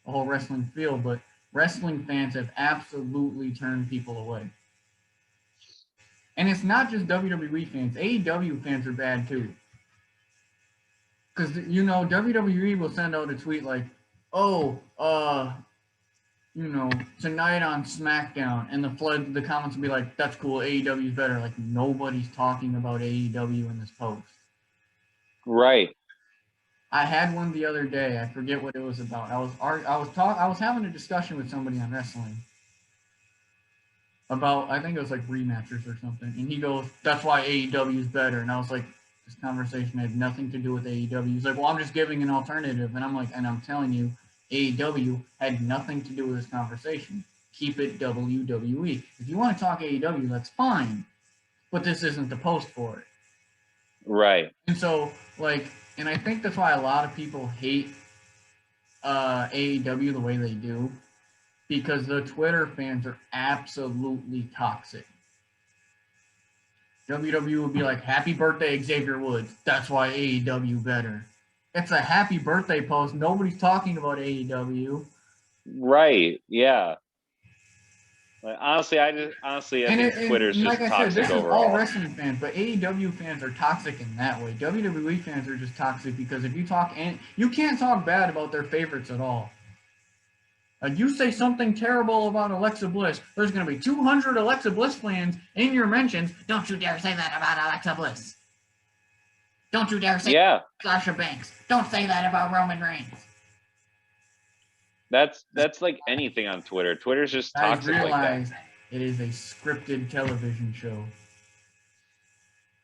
wrestling field. But wrestling fans have absolutely turned people away. And it's not just WWE fans. AEW fans are bad too. Because, you know, WWE will send out a tweet like, oh, you know, tonight on SmackDown, and the comments will be like, that's cool, AEW's better. Like, nobody's talking about AEW in this post. Right. I had one the other day. I forget what it was about. I was having a discussion with somebody on wrestling about, I think it was like rematches or something, and he goes, that's why AEW is better. And I was like, this conversation had nothing to do with AEW. He's like, well, I'm just giving an alternative. And I'm like, and I'm telling you, AEW had nothing to do with this conversation. Keep it WWE. If you want to talk AEW, that's fine, but this isn't the post for it. Right. And so, like, and I think that's why a lot of people hate AEW the way they do, because the Twitter fans are absolutely toxic. WWE would be like, happy birthday, Xavier Woods. That's why AEW better. It's a happy birthday post. Nobody's talking about AEW. Right. Yeah. Like, honestly, I think Twitter's just like I toxic said, this overall. is all wrestling fans, but AEW fans are toxic in that way. WWE fans are just toxic because if you talk, and you can't talk bad about their favorites at all. You say something terrible about Alexa Bliss, there's going to be 200 Alexa Bliss fans in your mentions. Don't you dare say that about Alexa Bliss. Don't you dare say Sasha Banks. Don't say that about Roman Reigns. That's like anything on Twitter. Twitter's just toxic like that. It is a scripted television show.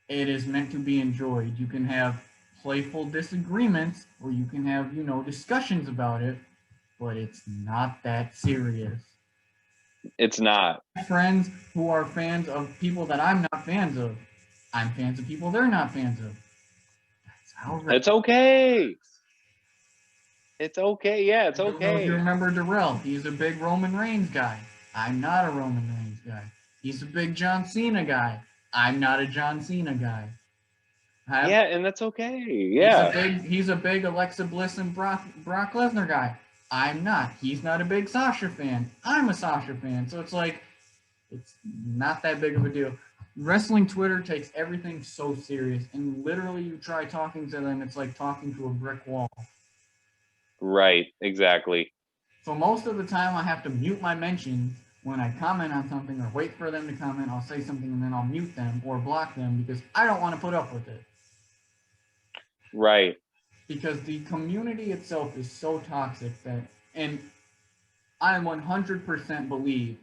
It is meant to be enjoyed. You can have playful disagreements, or you can have, discussions about it, but it's not that serious. It's not. Friends who are fans of people that I'm not fans of. I'm fans of people they're not fans of. That's how it's okay. It's okay. Yeah, it's okay. I don't know if you remember Darrell. He's a big Roman Reigns guy. I'm not a Roman Reigns guy. He's a big John Cena guy. I'm not a John Cena guy. Yeah, and that's okay. Yeah. He's a big Alexa Bliss and Brock Lesnar guy. I'm not. He's not a big Sasha fan. I'm a Sasha fan. So it's like, it's not that big of a deal. Wrestling Twitter takes everything so serious, and literally you try talking to them, it's like talking to a brick wall. Right, exactly. So most of the time I have to mute my mentions when I comment on something or wait for them to comment. I'll say something and then I'll mute them or block them because I don't want to put up with it. Right. Because the community itself is so toxic and I 100% believe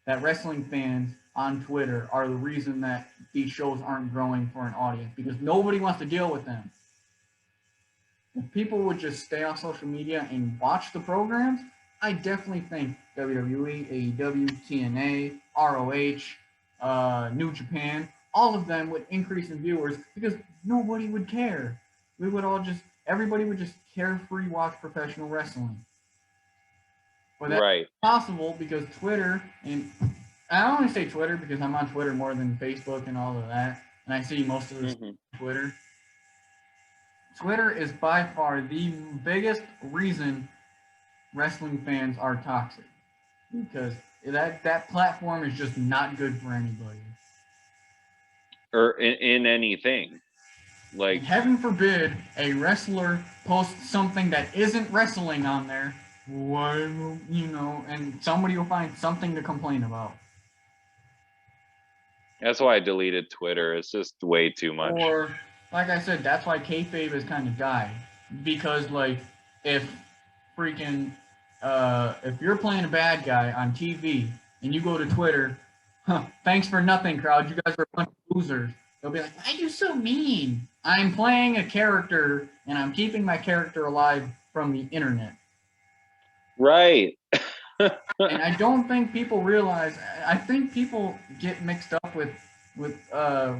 that wrestling fans on Twitter are the reason that these shows aren't growing for an audience, because nobody wants to deal with them. If people would just stay on social media and watch the programs, I definitely think WWE, AEW, TNA, ROH, New Japan, all of them would increase in viewers because nobody would care. Everybody would just carefree watch professional wrestling. But that's possible because Twitter, and I only say Twitter because I'm on Twitter more than Facebook and all of that, and I see most of this on Twitter. Twitter is by far the biggest reason wrestling fans are toxic, because that platform is just not good for anybody. Or in anything. Like, and heaven forbid a wrestler posts something that isn't wrestling on there, and somebody will find something to complain about. That's why I deleted Twitter. It's just way too much. Or, like I said, that's why kayfabe has kind of died. Because, like, if you're playing a bad guy on TV and you go to Twitter, thanks for nothing, crowd. You guys are a bunch of losers. They'll be like, why are you so mean? I'm playing a character and I'm keeping my character alive from the internet. Right. And I don't think people realize, I think people get mixed up with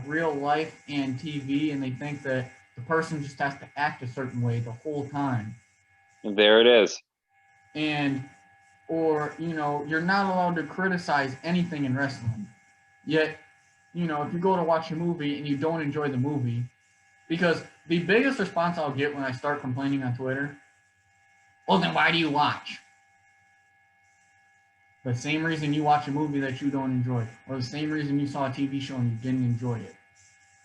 real life and TV, and they think that the person just has to act a certain way the whole time. There it is. Or you're not allowed to criticize anything in wrestling. Yet, if you go to watch a movie and you don't enjoy the movie, because the biggest response I'll get when I start complaining on Twitter, well, then why do you watch? The same reason you watch a movie that you don't enjoy, or the same reason you saw a TV show and you didn't enjoy it.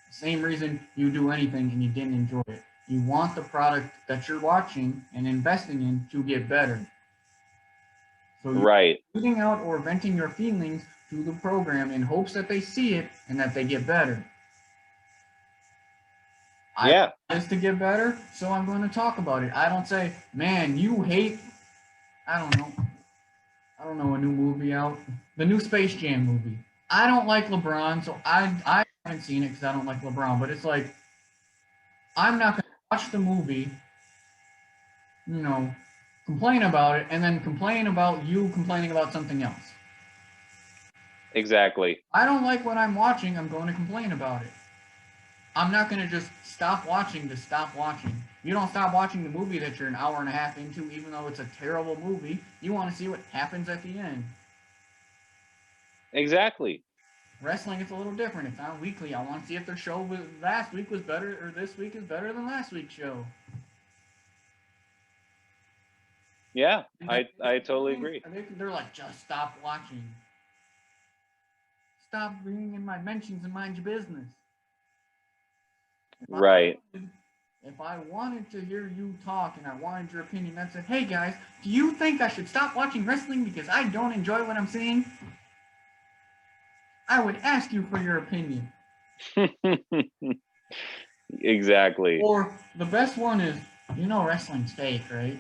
The same reason you do anything and you didn't enjoy it. You want the product that you're watching and investing in to get better. So you're putting out or venting your feelings to the program in hopes that they see it and that they get better. I want this to get better, so I'm going to talk about it. I don't say, man, you hate, I don't know, a new movie out. The new Space Jam movie. I don't like LeBron, so I haven't seen it because I don't like LeBron. But it's like, I'm not going to watch the movie, complain about it, and then complain about you complaining about something else. Exactly. I don't like what I'm watching. I'm going to complain about it. I'm not going to just stop watching to stop watching. You don't stop watching the movie that you're an hour and a half into, even though it's a terrible movie. You want to see what happens at the end. Exactly. Wrestling is a little different. It's on weekly. I want to see if their show last week was better, or this week is better than last week's show. Yeah, I totally agree. They're like, just stop watching. Stop being in my mentions and mind your business. If I wanted to hear you talk and I wanted your opinion, that said, hey guys, do you think I should stop watching wrestling because I don't enjoy what I'm seeing? I would ask you for your opinion. Exactly. Or the best one is, wrestling's fake, right?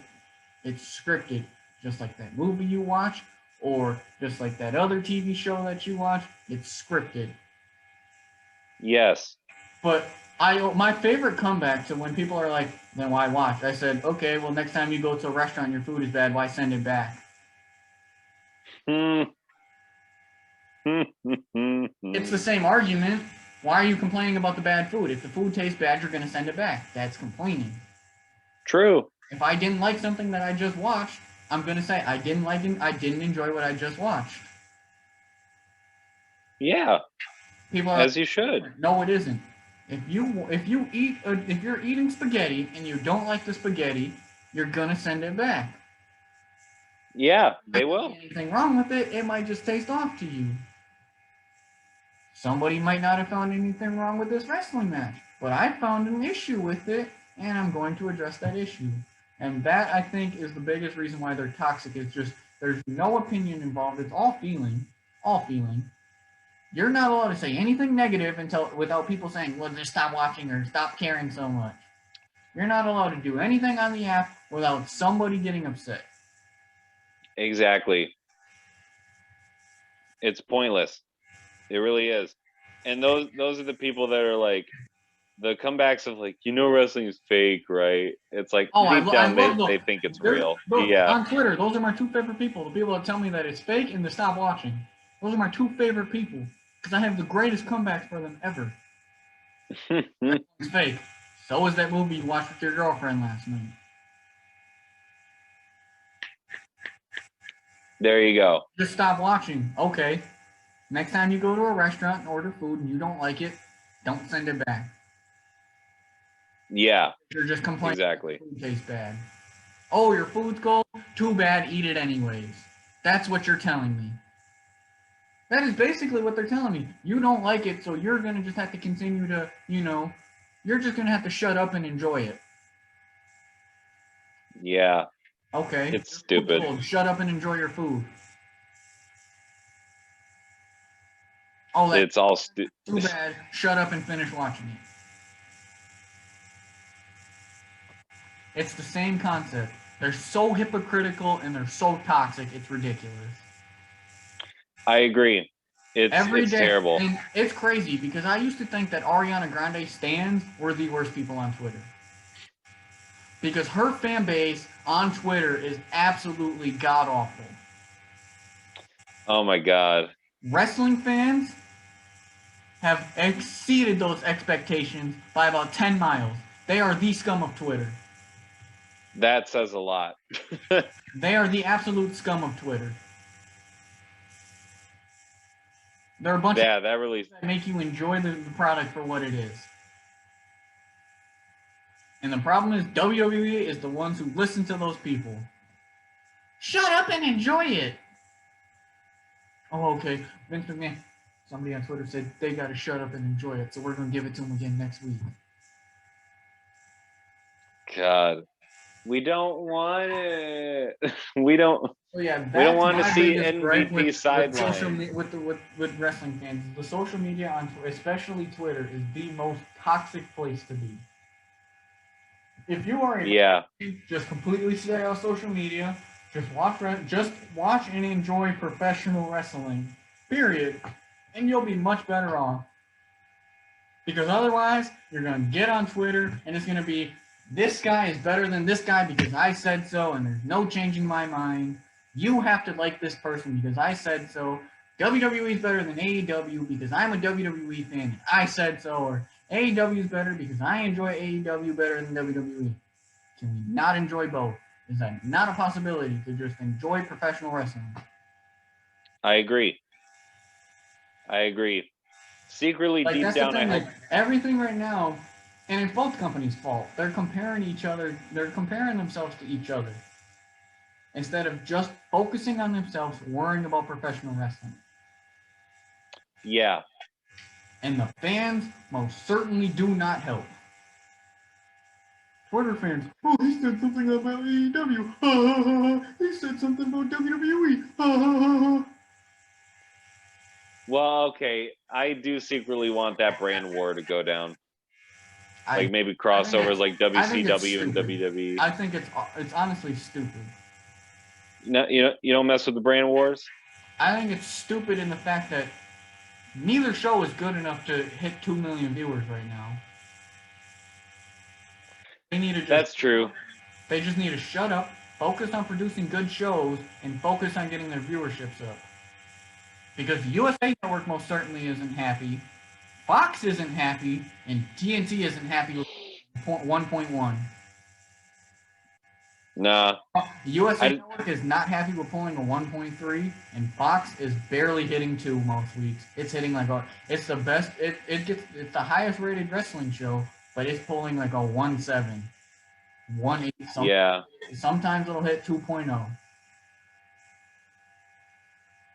It's scripted, just like that movie you watch, or just like that other TV show that you watch. It's scripted. Yes. But my favorite comeback to when people are like, then why watch? I said, okay, well, next time you go to a restaurant, your food is bad. Why send it back? It's the same argument. Why are you complaining about the bad food? If the food tastes bad, you're going to send it back. That's complaining. True. If I didn't like something that I just watched, I'm going to say I didn't like it. I didn't enjoy what I just watched. Yeah. People are As like, you should. no, it isn't. If you're eating spaghetti and you don't like the spaghetti, you're going to send it back. Yeah, they will. Anything wrong with it, it might just taste off to you. Somebody might not have found anything wrong with this wrestling match, but I found an issue with it, and I'm going to address that issue. And that, I think, is the biggest reason why they're toxic. It's just there's no opinion involved. It's all feeling. All feeling. You're not allowed to say anything negative without people saying, well, just stop watching or stop caring so much. You're not allowed to do anything on the app without somebody getting upset. Exactly. It's pointless. It really is. And those are the people that are like the comebacks of like, wrestling is fake, right? It's like deep down they think it's real. Yeah. On Twitter, those are my two favorite people. The people that tell me that it's fake and to stop watching. Those are my two favorite people because I have the greatest comebacks for them ever. It's fake. So is that movie you watched with your girlfriend last night. There you go. Just stop watching. Okay. Next time you go to a restaurant and order food and you don't like it, don't send it back. Yeah. You're just complaining. Exactly. Food tastes bad. Oh, your food's cold? Too bad, eat it anyways. That's what you're telling me. That is basically what they're telling me. You don't like it, so you're going to just have to continue to, you're just going to have to shut up and enjoy it. Yeah. Okay. It's stupid. Cold. Shut up and enjoy your food. Oh, it's all stupid. Too bad. Shut up and finish watching it. It's the same concept. They're so hypocritical and they're so toxic. It's ridiculous. I agree. It's terrible. And it's crazy because I used to think that Ariana Grande stans were the worst people on Twitter. Because her fan base on Twitter is absolutely god-awful. Oh my God. Wrestling fans have exceeded those expectations by about 10 miles. They are the scum of Twitter. That says a lot. They are the absolute scum of Twitter. There are a bunch of that really that make you enjoy the product for what it is. And the problem is WWE is the ones who listen to those people. Shut up and enjoy it. Oh, okay. Vince McMahon. Somebody on Twitter said they got to shut up and enjoy it, so we're going to give it to them again next week. God. We don't want it. We don't. So yeah, we don't want to see MVP sideline. With wrestling fans, the social media on, especially Twitter, is the most toxic place to be. If you are just completely stay off social media, just watch and enjoy professional wrestling, period, and you'll be much better off. Because otherwise, you're gonna get on Twitter and it's gonna be, this guy is better than this guy because I said so, and there's no changing my mind. You have to like this person because I said so. WWE is better than AEW because I'm a WWE fan and I said so. Or AEW is better because I enjoy AEW better than WWE. Can we not enjoy both? Is that not a possibility to just enjoy professional wrestling? I agree. Secretly, deep down, I hope. Everything right now, and it's both companies' fault. They're comparing each other. They're comparing themselves to each other instead of just focusing on themselves, worrying about professional wrestling. Yeah. And the fans most certainly do not help. Twitter fans, oh, he said something about AEW. He said something about WWE. Well, okay. I do secretly want that brand war to go down. Like maybe I think crossovers it's- like I think it's WCW and stupid. WWE. I think it's honestly stupid. No, you don't mess with the brand wars. I think it's stupid in the fact that neither show is good enough to hit 2 million viewers right now. They need to That's true. They just need to shut up, focus on producing good shows, and focus on getting their viewerships up. Because USA Network most certainly isn't happy, Fox isn't happy, and TNT isn't happy with 1.1. Nah. USA Network is not happy with pulling a 1.3, and Fox is barely hitting 2 most weeks. It's hitting like it's the best. It's the highest rated wrestling show, but it's pulling like a 1.7, 1.8. Yeah. Sometimes it'll hit 2.0.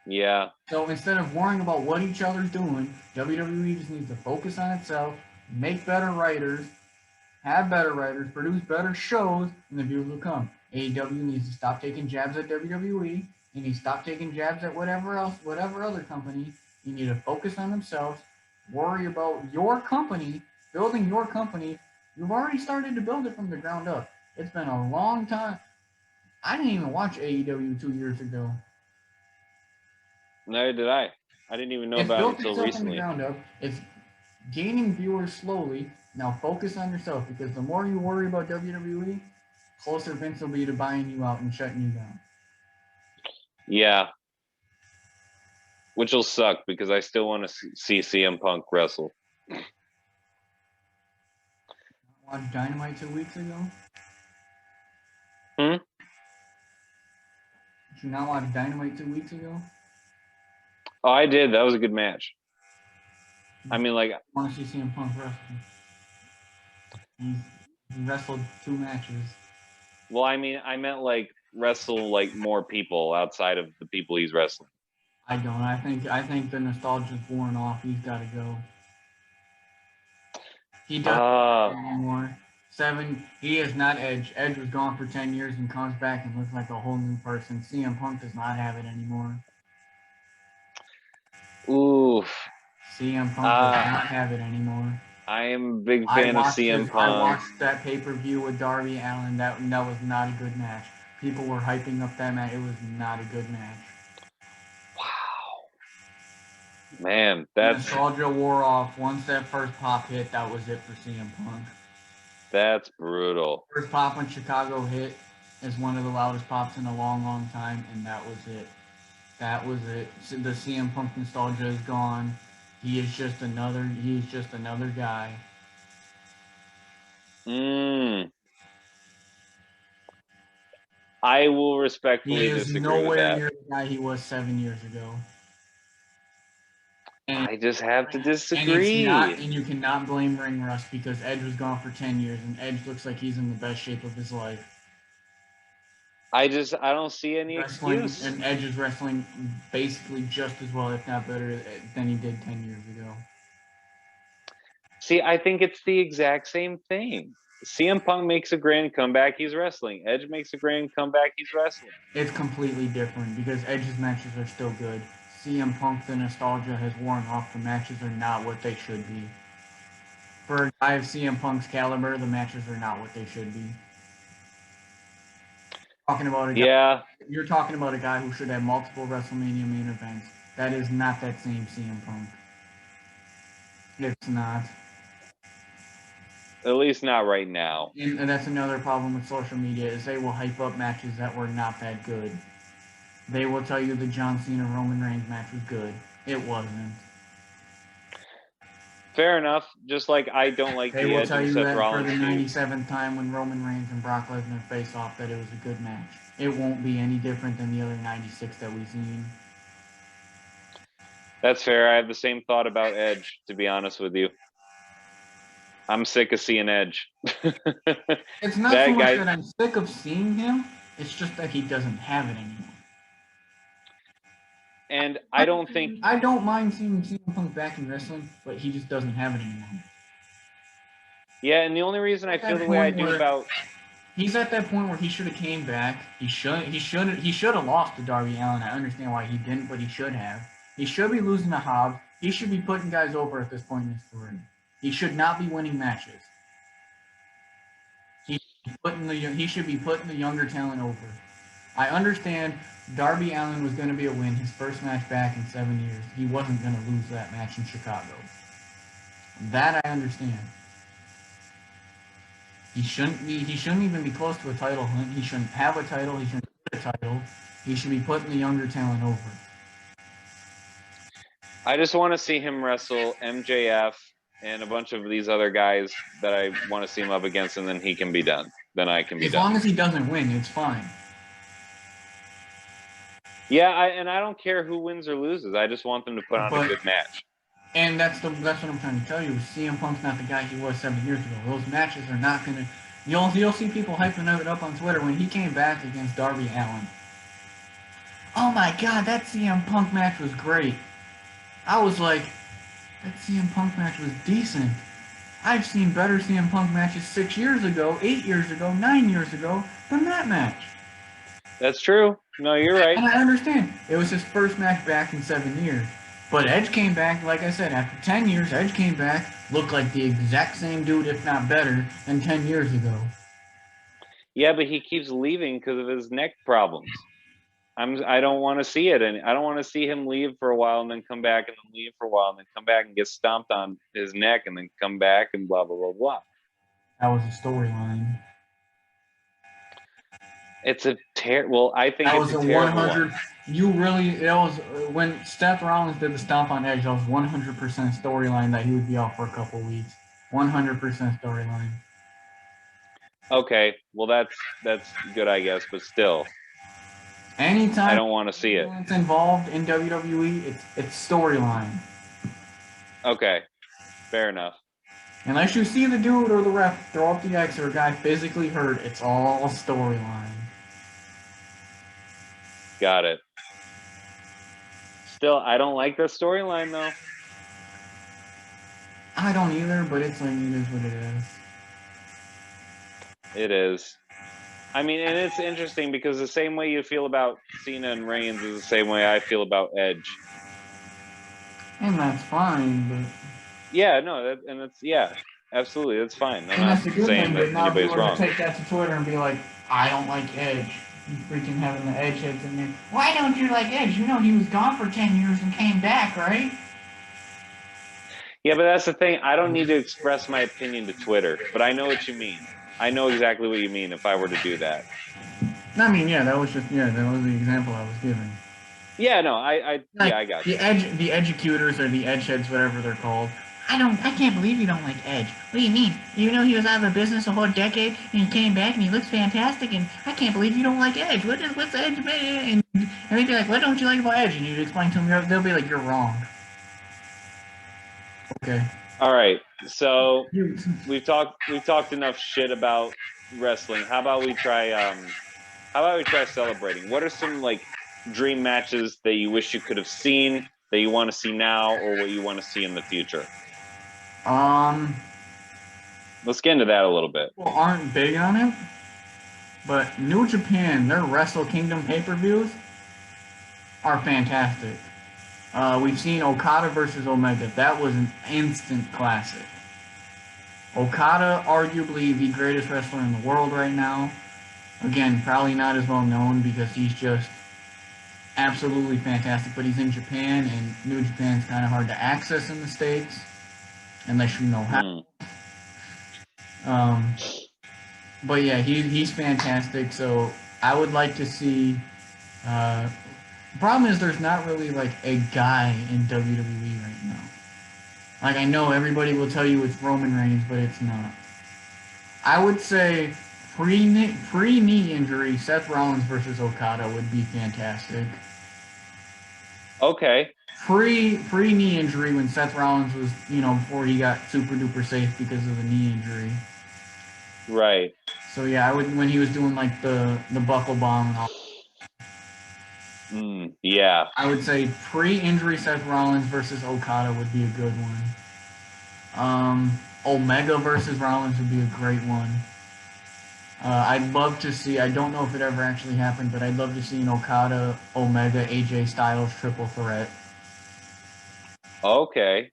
Yeah. So instead of worrying about what each other's doing, WWE just needs to focus on itself, make better writers, have better writers, produce better shows, and the viewers will come. AEW needs to stop taking jabs at WWE. They need to stop taking jabs at whatever other company. You need to focus on themselves, worry about your company, building your company. You've already started to build it from the ground up. It's been a long time. I didn't even watch AEW 2 years ago. Neither did I. I didn't even know about it until recently. From the ground up. It's gaining viewers slowly. Now focus on yourself, because the more you worry about WWE, closer Vince will be to buying you out and shutting you down. Yeah. Which will suck, because I still want to see CM Punk wrestle. Watched Dynamite 2 weeks ago? Hmm? Did you not watch Dynamite 2 weeks ago? Oh, I did. That was a good match. I mean, like... I want to see CM Punk wrestle. He wrestled 2 matches. Well, I mean, I meant like wrestle like more people outside of the people he's wrestling. I don't. I think the nostalgia's worn off. He's got to go. He doesn't anymore. 7. He is not Edge. Edge was gone for 10 years and comes back and looks like a whole new person. CM Punk does not have it anymore. Oof. CM Punk does not have it anymore. I am a big fan of CM Punk. I watched that pay-per-view with Darby Allin. That was not a good match. People were hyping up that match. It was not a good match. Wow. Man, that's... Nostalgia wore off. Once that first pop hit, that was it for CM Punk. That's brutal. First pop when Chicago hit is one of the loudest pops in a long, long time, and that was it. That was it. So the CM Punk nostalgia is gone. He is just another guy. I will respectfully disagree with that. He is nowhere near the guy he was 7 years ago. And I just have to disagree. And you cannot blame ring rust, because Edge was gone for 10 years, and Edge looks like he's in the best shape of his life. I don't see any excuse. And Edge is wrestling basically just as well, if not better, than he did 10 years ago. See, I think it's the exact same thing. CM Punk makes a grand comeback, he's wrestling. Edge makes a grand comeback, he's wrestling. It's completely different, because Edge's matches are still good. CM Punk, the nostalgia has worn off. The matches are not what they should be. For a guy of CM Punk's caliber, the matches are not what they should be. You're talking about a guy who should have multiple WrestleMania main events. That is not that same CM Punk. It's not. At least not right now. And that's another problem with social media, is they will hype up matches that were not that good. They will tell you the John Cena Roman Reigns match was good. It wasn't. Fair enough. Just like I don't like they will tell you that for the 97th time when Roman Reigns and Brock Lesnar face off, that it was a good match. It won't be any different than the other 96 that we've seen. That's fair. I have the same thought about Edge, to be honest with you. I'm sick of seeing Edge. It's not so much that I'm sick of seeing him. It's just that he doesn't have it anymore. And I don't think... I don't mind seeing CM Punk back in wrestling, but he just doesn't have it anymore. Yeah, and the only reason I feel the way I do about... He's at that point where he should have came back. He should have lost to Darby Allin. I understand why he didn't, but he should have. He should be losing to Hobbs. He should be putting guys over at this point in his career. He should not be winning matches. He should be putting the younger talent over. I understand Darby Allin was going to be a win, his first match back in 7 years. He wasn't going to lose that match in Chicago. That I understand. He shouldn't even be close to a title hunt. He shouldn't have a title. He shouldn't get a title. He should be putting the younger talent over. I just want to see him wrestle MJF and a bunch of these other guys that I want to see him up against, and then he can be done. Then I can be done. As long as he doesn't win, it's fine. Yeah, I don't care who wins or loses. I just want them to put on a good match. And that's what I'm trying to tell you. CM Punk's not the guy he was 7 years ago. Those matches are not gonna. You'll see people hyping it up on Twitter when he came back against Darby Allin. Oh my God, that CM Punk match was great. I was like, that CM Punk match was decent. I've seen better CM Punk matches 6 years ago, 8 years ago, 9 years ago than that match. That's true. No, you're right. And I understand. It was his first match back in 7 years. But Edge came back, like I said, after 10 years, Edge came back, looked like the exact same dude, if not better, than 10 years ago. Yeah, but he keeps leaving because of his neck problems. I don't want to see it, and I don't want to see him leave for a while and then come back and then leave for a while and then come back and get stomped on his neck and then come back and blah blah blah blah. That was a storyline. It's a terrible. I think that it's was a terrible 100. One. That was when Seth Rollins did the stomp on Edge. That was 100% storyline that he would be off for a couple of weeks. 100% storyline. Okay, well that's good, I guess, but still. Anytime I don't want to see it. It's involved in WWE, it's storyline. Okay, fair enough. Unless you see the dude or the ref throw up the X or a guy physically hurt, it's all storyline. Got it. Still, I don't like the storyline though. I don't either, but it's like it is what it is. It is. I mean, and it's interesting because the same way you feel about Cena and Reigns is the same way I feel about Edge. And that's fine, but... Yeah, no, absolutely, that's fine. I'm not saying that anybody's wrong. Take that to Twitter and be like, I don't like Edge. You freaking having the Edge heads in there. Why don't you like Edge? You know he was gone for 10 years and came back, right? Yeah, but that's the thing. I don't need to express my opinion to Twitter, but I know what you mean. I know exactly what you mean if I were to do that. I mean, that was the example I was giving. Yeah, no, I got you. The Edgecutors or the Edgeheads, whatever they're called. I can't believe you don't like Edge. What do you mean? You know he was out of the business a whole decade and he came back and he looks fantastic and I can't believe you don't like Edge. What's Edge? And they'd be like, what don't you like about Edge? And you'd explain to them, they'll be like, you're wrong. Okay. All right. So we've talked enough shit about wrestling. How about we try celebrating? What are some dream matches that you wish you could have seen, that you want to see now, or what you want to see in the future? Let's get into that a little bit. People aren't big on it, but New Japan, their Wrestle Kingdom pay-per-views are fantastic. We've seen Okada versus Omega. That was an instant classic. Okada, arguably the greatest wrestler in the world right now. Again, probably not as well known because he's just absolutely fantastic, but he's in Japan, and New Japan's kind of hard to access in the States, unless you know how. But yeah, he's fantastic, so I would like to see... The problem is there's not really a guy in WWE right now. I know everybody will tell you it's Roman Reigns, but it's not. I would say pre-knee injury, Seth Rollins versus Okada would be fantastic. Okay. Pre-knee injury when Seth Rollins was, before he got super duper safe because of the knee injury. Right. So yeah, when he was doing the buckle bomb and all. Yeah. I would say pre-injury Seth Rollins versus Okada would be a good one. Omega versus Rollins would be a great one. I'd love to see, I don't know if it ever actually happened, but I'd love to see an Okada, Omega, AJ Styles triple threat. Okay.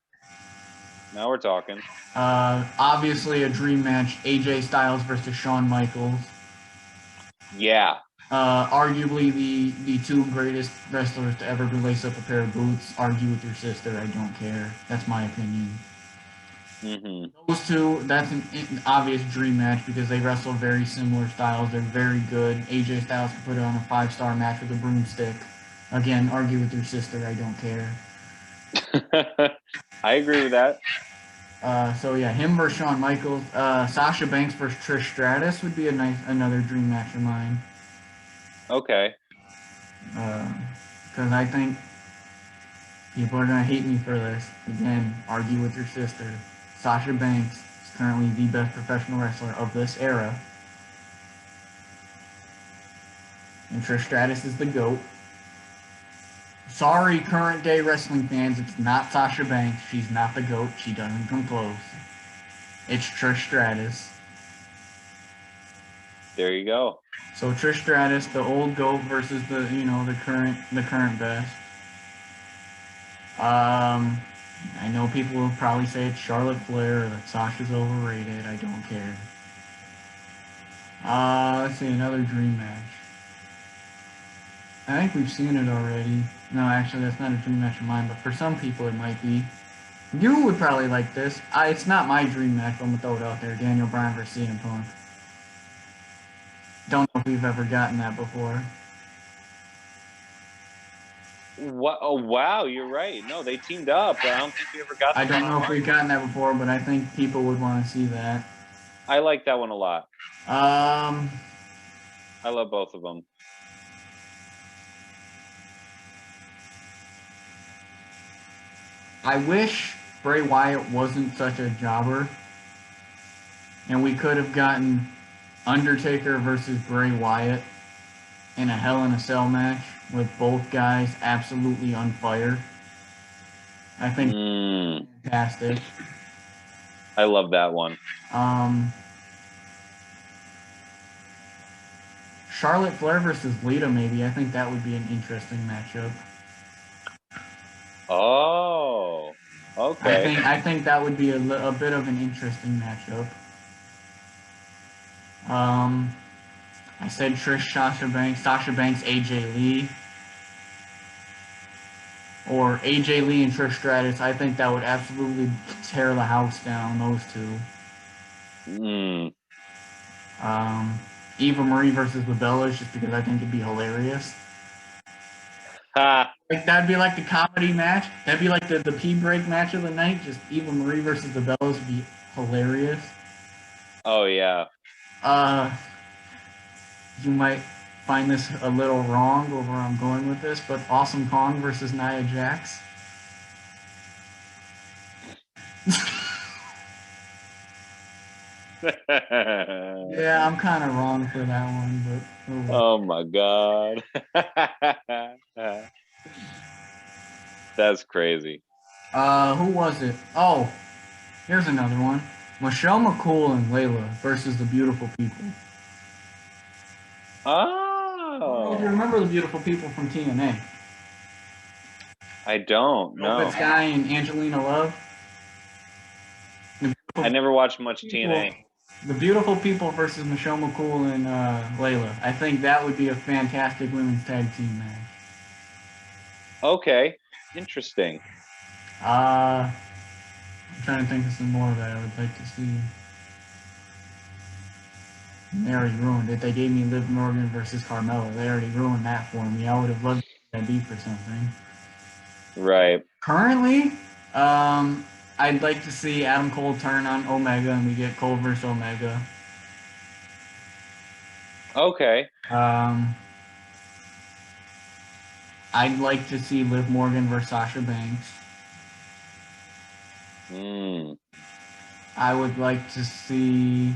Now we're talking. Obviously a dream match, AJ Styles versus Shawn Michaels. Yeah. Arguably the two greatest wrestlers to ever lace up a pair of boots. Argue with your sister, I don't care. That's my opinion. Those two, that's an obvious dream match because they wrestle very similar styles. They're very good. AJ Styles can put on a 5-star match with a broomstick. Again, argue with your sister, I don't care. I agree with that. So yeah, him versus Shawn Michaels. Sasha Banks versus Trish Stratus would be another dream match of mine. Okay. Because I think people are gonna hate me for this. Again, argue with your sister. Sasha Banks is currently the best professional wrestler of this era. And Trish Stratus is the GOAT. Sorry, current day wrestling fans, it's not Sasha Banks. She's not the GOAT. She doesn't come close. It's Trish Stratus. There you go. So Trish Stratus, the old GOAT versus the current best. I know people will probably say it's Charlotte Flair or that Sasha's overrated. I don't care. Let's see, another dream match. I think we've seen it already. No, actually, that's not a dream match of mine, but for some people it might be. You would probably like this. It's not my dream match, but I'm going to throw it out there. Daniel Bryan versus CM Punk. Don't know if we've ever gotten that before. What? Oh, wow, you're right. No, they teamed up, but I don't think we ever got that. I don't know if we've gotten that before, but I think people would want to see that. I like that one a lot. I love both of them. I wish Bray Wyatt wasn't such a jobber, and we could have gotten Undertaker versus Bray Wyatt in a Hell in a Cell match with both guys absolutely on fire. I think fantastic. I love that one. Charlotte Flair versus Lita, maybe. I think that would be an interesting matchup. Oh, okay. I think that would be a bit of an interesting matchup. I said Trish, Sasha Banks, AJ Lee. Or AJ Lee and Trish Stratus. I think that would absolutely tear the house down, those two. Eva Marie versus the Bellas, just because I think it'd be hilarious. Like, that'd be like the comedy match. That'd be like the pee break match of the night. Just Eva Marie versus the Bellas would be hilarious. Oh, yeah. You might find this a little wrong or where I'm going with this, but Awesome Kong versus Nia Jax. Yeah, I'm kind of wrong for that one, but oh my god. That's crazy. Who was it? Oh, here's another one. Michelle McCool and Layla versus the Beautiful People. Oh. Do you remember the Beautiful People from TNA? I don't know. This guy and Angelina Love. I never watched much TNA. The Beautiful People versus Michelle McCool and Layla. I think that would be a fantastic women's tag team match. Okay, interesting. I'm trying to think of some more that I would like to see. They already ruined it. They gave me Liv Morgan versus Carmella. They already ruined that for me. I would have loved that be for something. Right. Currently, I'd like to see Adam Cole turn on Omega and we get Cole versus Omega. Okay. I'd like to see Liv Morgan versus Sasha Banks. I would like to see...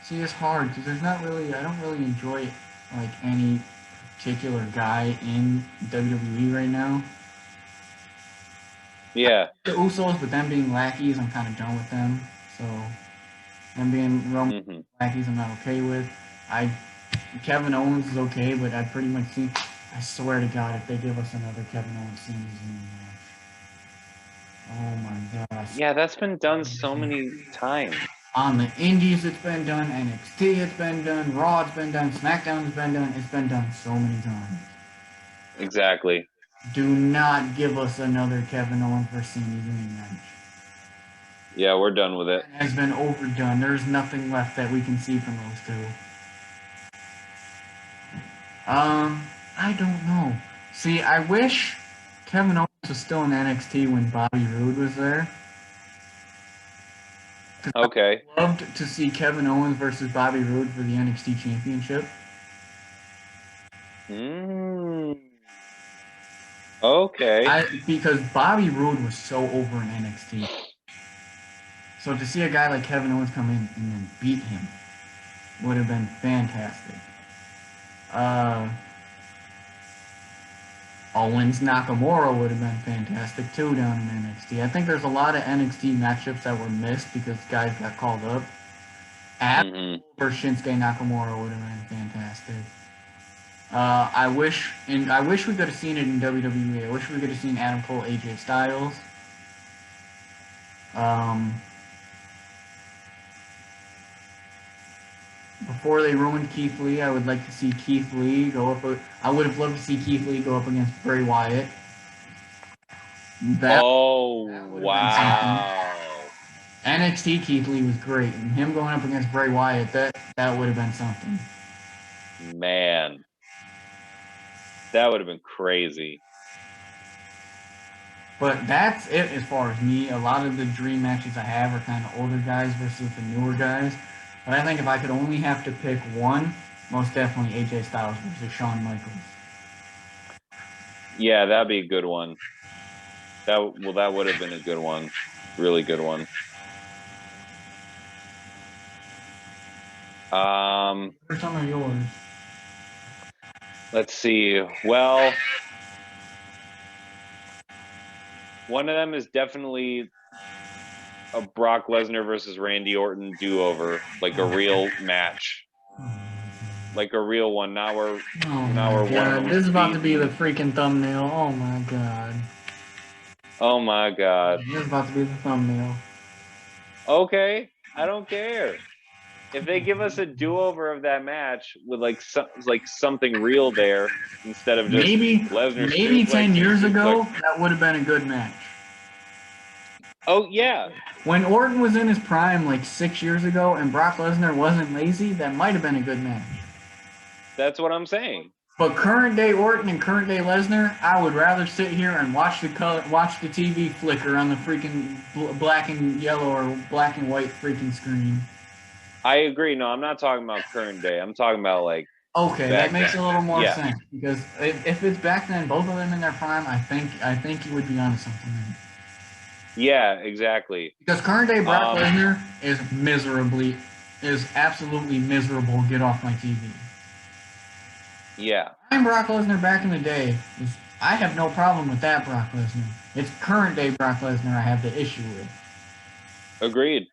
See, it's hard because there's not really... I don't really enjoy like any particular guy in WWE right now. Yeah. The Usos, but them being lackeys, I'm kind of done with them. So, them being Roman lackeys, I'm not okay with. Kevin Owens is okay, but I pretty much think... I swear to God, if they give us another Kevin Owens season match, oh my Yes. Yeah, that's been done so many times. On the Indies, it's been done. NXT, it's been done. Raw, it's been done. SmackDown, it's been done. It's been done so many times. Exactly. Do not give us another Kevin Owens versus Sami Zayn match. Yeah, we're done with it. It has been overdone. There's nothing left that we can see from those two. I don't know. See, I wish Kevin Owens was still in NXT when Bobby Roode was there. Okay. I loved to see Kevin Owens versus Bobby Roode for the NXT Championship. Okay. Because Bobby Roode was so over in NXT. So to see a guy like Kevin Owens come in and then beat him would have been fantastic. Owens Nakamura would have been fantastic too down in NXT. I think there's a lot of NXT matchups that were missed because guys got called up. For Shinsuke Nakamura would have been fantastic. I wish we could have seen it in WWE. I wish we could have seen Adam Cole, AJ Styles. Before they ruined Keith Lee, I would like to see Keith Lee go up. I would have loved to see Keith Lee go up against Bray Wyatt. Wow. NXT Keith Lee was great, and him going up against Bray Wyatt, that would have been something. Man, that would have been crazy. But that's it as far as me. A lot of the dream matches I have are kind of older guys versus the newer guys. But I think if I could only have to pick one, most definitely AJ Styles versus Shawn Michaels. Yeah, that'd be a good one. That would have been a good one. Really good one. What are some of yours? Let's see. Well, one of them is definitely a Brock Lesnar versus Randy Orton do-over, like a real match, like a real one. Now we're God, this is about to be the freaking thumbnail. Oh my god. Oh my god. This is about to be the thumbnail. Okay, I don't care. If they give us a do-over of that match with like something real there instead of just Lesnar. Maybe 10 years ago, that would have been a good match. Oh yeah. When Orton was in his prime like 6 years ago and Brock Lesnar wasn't lazy, that might have been a good match. That's what I'm saying. But current day Orton and current day Lesnar, I would rather sit here and watch the TV flicker on the freaking black and yellow or black and white freaking screen. I agree. No, I'm not talking about current day. I'm talking about like. Okay, that makes a little more sense because if it's back then, both of them in their prime, I think you would be onto something there. Yeah, exactly. Because current day Brock Lesnar is absolutely miserable. Get off my TV. Yeah. I'm Brock Lesnar back in the day. I have no problem with that Brock Lesnar. It's current day Brock Lesnar I have the issue with. Agreed.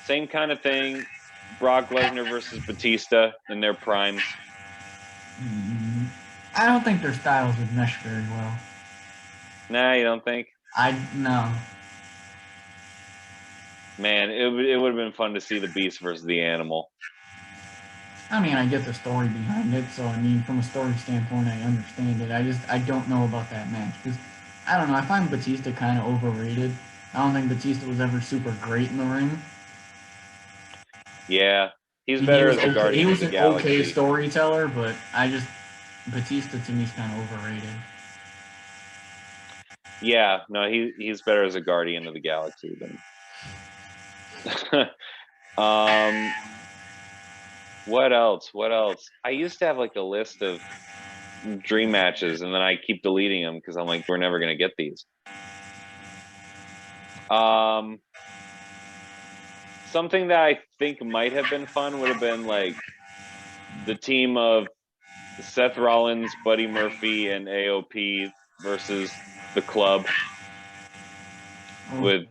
Same kind of thing. Brock Lesnar versus Batista in their primes. I don't think their styles would mesh very well. Nah, you don't think? No. Man, it would have been fun to see the Beast versus the Animal. I mean, I get the story behind it, so I mean, from a story standpoint, I understand it. I don't know about that match because I don't know. I find Batista kind of overrated. I don't think Batista was ever super great in the ring. Yeah, he's better as a Guardian of the Galaxy. He was an okay storyteller, but Batista to me is kind of overrated. Yeah, no, he's better as a Guardian of the Galaxy than. What else? I used to have like a list of dream matches, and then I keep deleting them because I'm like, we're never gonna get these. Something that I think might have been fun would have been like the team of Seth Rollins, Buddy Murphy, and AOP versus the Club with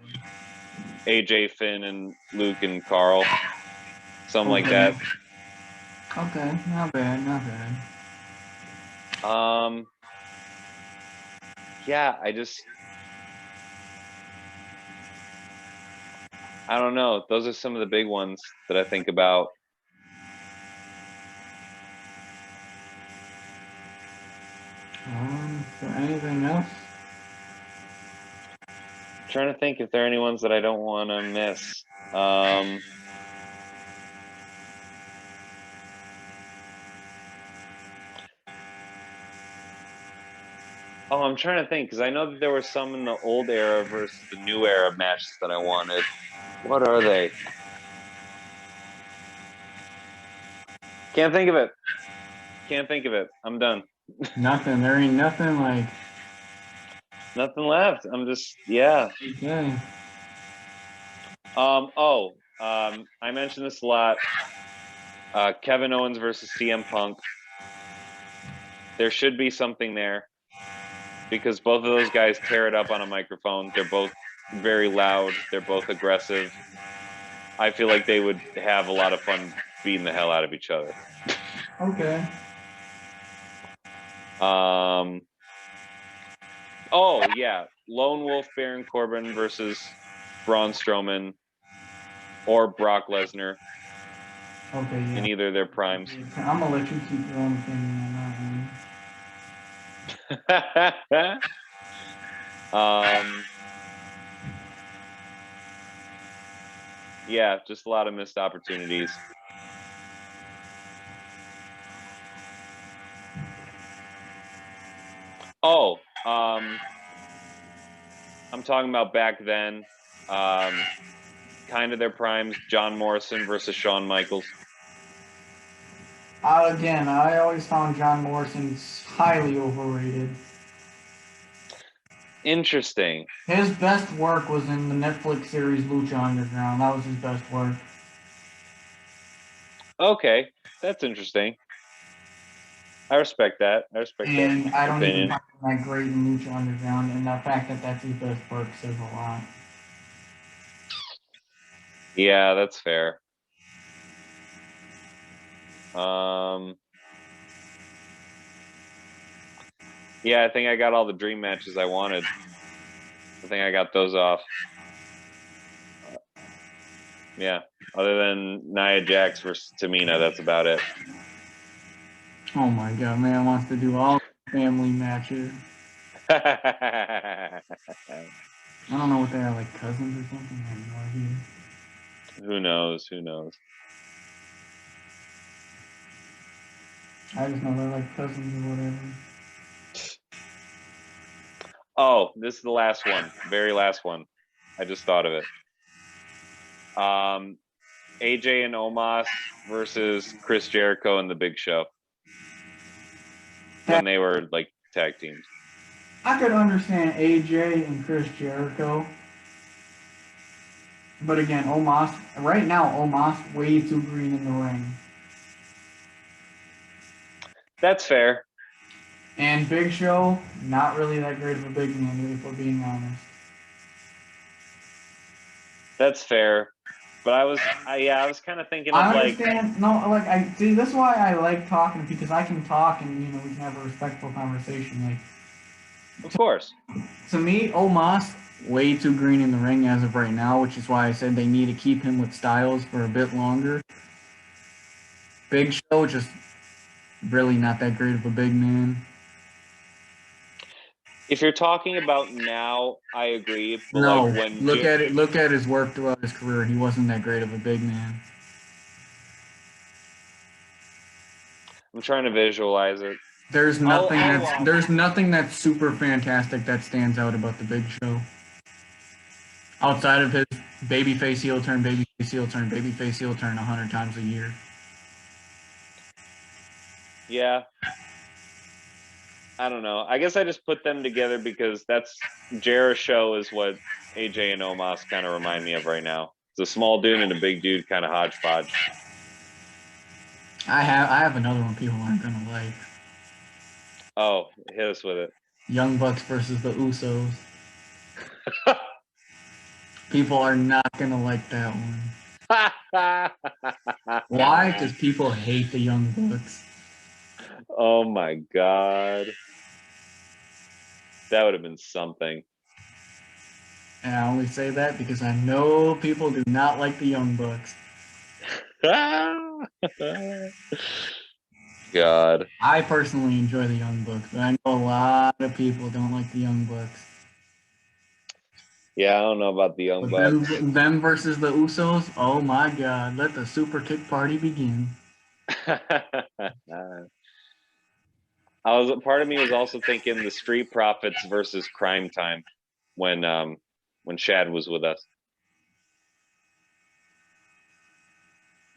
AJ, Finn, and Luke and Carl. Something like that. Okay, not bad. yeah, I don't know. Those are some of the big ones that I think about. So anything else? I'm trying to think if there are any ones that I don't want to miss. Oh, I'm trying to think because I know that there were some in the old era versus the new era matches that I wanted. What are they? Can't think of it. Can't think of it. I'm done. Nothing. There ain't nothing like. Nothing left. I'm just yeah. Okay. I mentioned this a lot. Kevin Owens versus CM Punk. There should be something there because both of those guys tear it up on a microphone. They're both very loud. They're both aggressive. I feel like they would have a lot of fun beating the hell out of each other. Okay. Oh yeah, Lone Wolf Baron Corbin versus Braun Strowman or Brock Lesnar. Okay. Yeah. In either of their primes. I'm gonna let you keep your own opinion on that one. Yeah, just a lot of missed opportunities. Oh, I'm talking about back then, kind of their primes, John Morrison versus Shawn Michaels. Again, I always found John Morrison highly overrated. Interesting. His best work was in the Netflix series Lucha Underground. That was his best work. Okay, that's interesting. I respect that. And I don't opinion. even find him that great in Lucha Underground, and the fact that that's his best work says a lot. Yeah, that's fair. Yeah, I think I got all the dream matches I wanted. I think I got those off. Yeah, other than Nia Jax versus Tamina, that's about it. Oh my god, man wants to do all family matches. I don't know what they are, like cousins or something. I have no idea. Who knows? Who knows? I just know they're like cousins or whatever. Oh, this is the last one. Very last one. I just thought of it. AJ and Omos versus Chris Jericho and the Big Show. When they were like tag teams. I could understand AJ and Chris Jericho. But again, Omos, right now, Omos way too green in the ring. That's fair. And Big Show, not really that great of a big man, if we're being honest. That's fair. But I was kind of thinking of I understand. I see. That's why I like talking, because I can talk and we can have a respectful conversation. Like, of course. To me, Omos way too green in the ring as of right now, which is why I said they need to keep him with Styles for a bit longer. Big Show just really not that great of a big man. If you're talking about now, I agree. But no, like look at his work throughout his career. He wasn't that great of a big man. I'm trying to visualize it. There's nothing that's super fantastic that stands out about the Big Show. Outside of his babyface heel turn, babyface heel turn, babyface heel turn 100 times a year. Yeah. I don't know. I guess I just put them together because that's Jericho is what AJ and Omos kind of remind me of right now. It's a small dude and a big dude kind of hodgepodge. I have another one people aren't gonna like. Oh, hit us with it. Young Bucks versus the Usos. People are not gonna like that one. Why? Because people hate the Young Bucks. Oh my god. That would have been something. And I only say that because I know people do not like the Young Bucks. God. I personally enjoy the Young Bucks, but I know a lot of people don't like the Young Bucks. Yeah, I don't know about the Young But Bucks. them versus the Usos, oh my God, let the super kick party begin. Part of me was also thinking the Street Profits versus Crime Time when Shad was with us.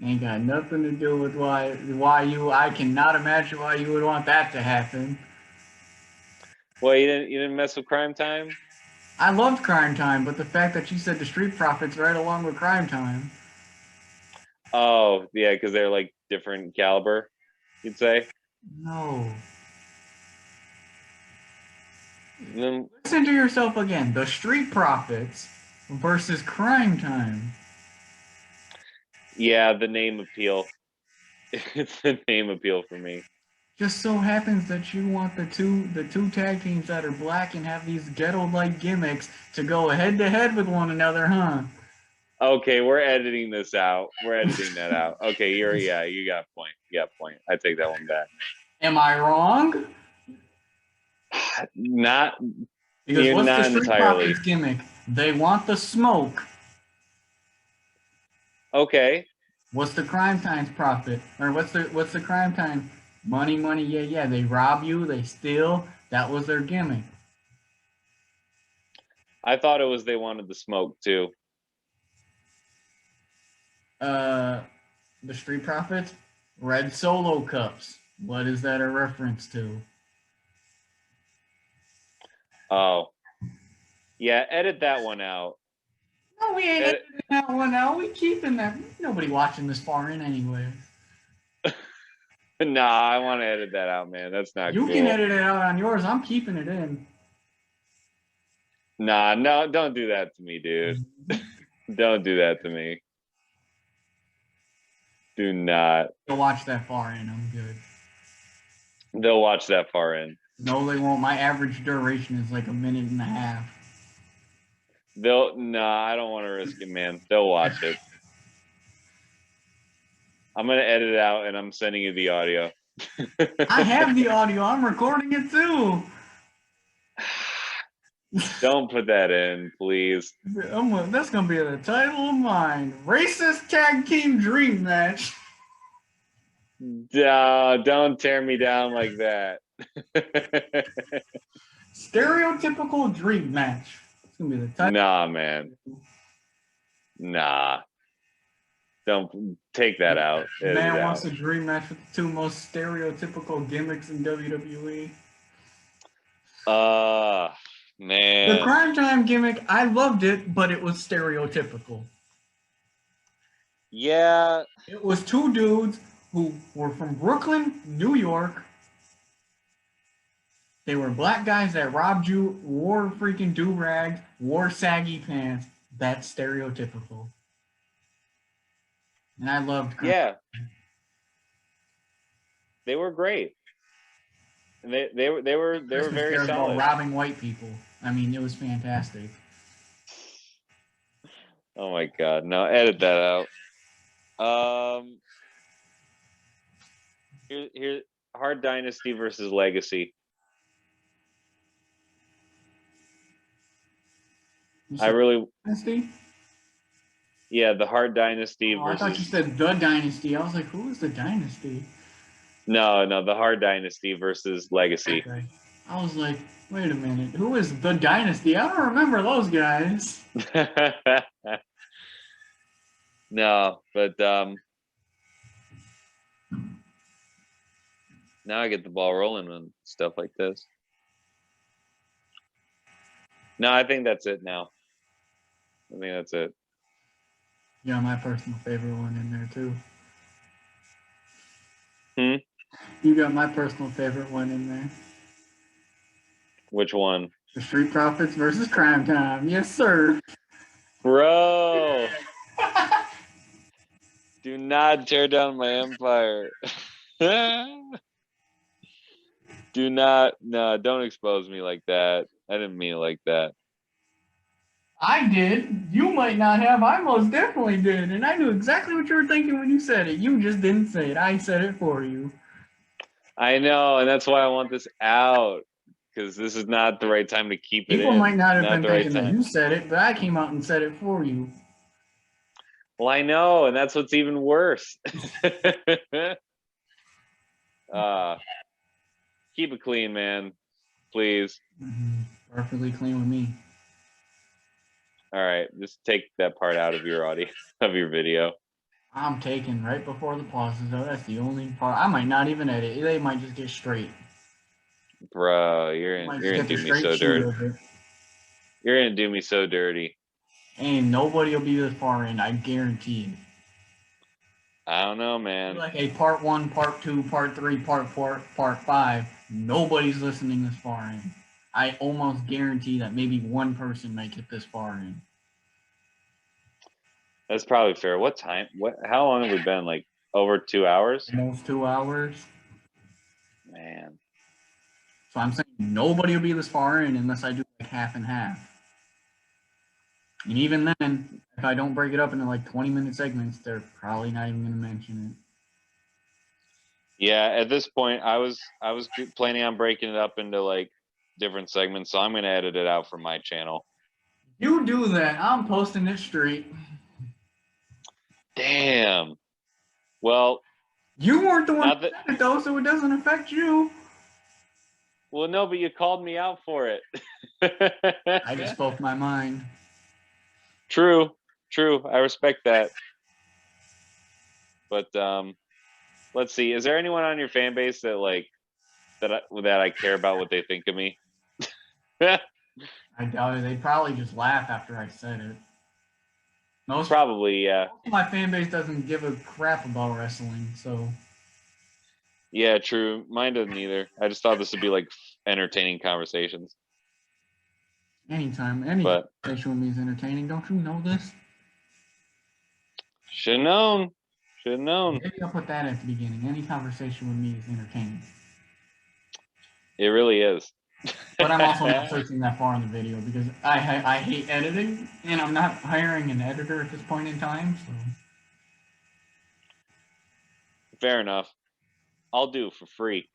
Ain't got nothing to do with I cannot imagine why you would want that to happen. Well, you didn't mess with Crime Time? I loved Crime Time, but the fact that you said the Street Profits right along with Crime Time. Oh, yeah, because they're like different caliber, you'd say? No. Then, Listen to yourself again. The Street Profits versus Crime Time. yeah, the name appeal. It's the name appeal for me. Just so happens that you want the two tag teams that are black and have these ghetto-like gimmicks to go head to head with one another, huh? Okay, we're editing this out. We're editing that out. Okay, you got a point. You got a point. I take that one back. Am I wrong? Not Because You're what's the not Street entirely. Profits gimmick? They want the smoke. Okay. What's the Crime Time's profit? Or what's the Crime Time? Money, money, yeah. They rob you, they steal. That was their gimmick. I thought it was they wanted the smoke too. The Street Profits, red Solo cups. What is that a reference to? Oh. Yeah, edit that one out. No, we ain't editing that one out. We keeping that. Nobody watching this far in anyway. Nah, I want to edit that out, man. That's not You cool. can edit it out on yours. I'm keeping it in. Nah, no, don't do that to me, dude. Don't do that to me. Do not. They'll watch that far in. I'm good. They'll watch that far in. No, they won't. My average duration is like a minute and a half. Nah, I don't want to risk it, man. They'll watch it. I'm going to edit it out and I'm sending you the audio. I have the audio. I'm recording it too. Don't put that in, please. That's going to be the title of mine. Racist Tag Team Dream Match. Don't tear me down like that. Stereotypical Dream Match. It's going to be the title. Nah, man. Nah. Don't take that out. Man wants a dream match with the two most stereotypical gimmicks in WWE. Man. The Crime Time gimmick, I loved it, but it was stereotypical. Yeah. It was two dudes who were from Brooklyn, New York. They were black guys that robbed you, wore freaking do-rags, wore saggy pants. That's stereotypical. And I loved Crime. Yeah. They were great. They were very solid. Robbing white people. I mean, it was fantastic. Oh my God! No, edit that out. Here, Hard Dynasty versus Legacy. I really. Dynasty? Yeah, the Hard Dynasty versus. I thought you said the Dynasty. I was like, who is the Dynasty? No, the Hard Dynasty versus Legacy. Okay. I was like, wait a minute, who is the Dynasty? I don't remember those guys. No, but now I get the ball rolling on stuff like this. No, I think that's it now. I think that's it. Yeah, my personal favorite one in there too. You got my personal favorite one in there. Which one? The Street Profits versus Crime Time. Yes, sir. Bro. Do not tear down my empire. Don't expose me like that. I didn't mean it like that. I did. You might not have. I most definitely did. And I knew exactly what you were thinking when you said it. You just didn't say it. I said it for you. I know, and that's why I want this out, because this is not the right time to keep it in. People might not have been the right thinking that time. you said it, but I came out and said it for you. Well, I know, and that's what's even worse. Keep it clean, man. Please. Perfectly clean with me. All right, just take that part out of your audio, of your video. I'm taking right before the pauses, though. That's the only part. I might not even edit. They might just get straight. Bro, you're gonna do me so dirty. You're gonna do me so dirty. And nobody will be this far in, I guarantee it. I don't know, man. Like a part 1, part 2, part 3, part 4, part 5. Nobody's listening this far in. I almost guarantee that maybe one person might get this far in. That's probably fair. What time? How long have we been? Like over 2 hours? Almost 2 hours. Man. So I'm saying nobody will be this far in unless I do like half and half. And even then, if I don't break it up into like 20-minute segments, they're probably not even going to mention it. Yeah, at this point, I was planning on breaking it up into like different segments, so I'm gonna edit it out from my channel. You do that. I'm posting it straight. Damn. Well, you weren't the one that said it though, so it doesn't affect you. Well, no, but you called me out for it. I just spoke my mind. True. I respect that. But let's see. Is there anyone on your fan base that like that I care about what they think of me? I doubt it. They'd probably just laugh after I said it. Probably, yeah. My fan base doesn't give a crap about wrestling, so. Yeah, true. Mine doesn't either. I just thought this would be like entertaining conversations. Anytime, any conversation with me is entertaining. Don't you know this? Should have known. Maybe I'll put that at the beginning. Any conversation with me is entertaining. It really is. But I'm also not searching that far in the video because I hate editing, and I'm not hiring an editor at this point in time. So. Fair enough. I'll do it for free.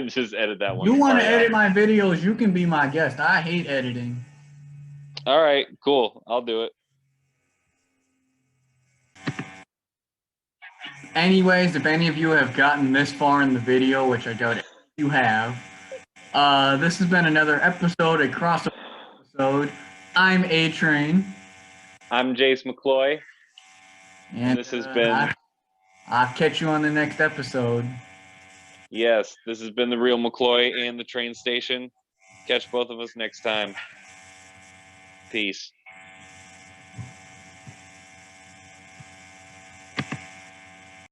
Just edit that one. You want to edit my videos? You can be my guest. I hate editing. All right, cool. I'll do it. Anyways, if any of you have gotten this far in the video, which I doubt you have, this has been another episode, a crossover episode. I'm A-Train. I'm Jace McCloy. And this has been... I'll catch you on the next episode. Yes, this has been The Real McCloy and The Train Station. Catch both of us next time. Peace.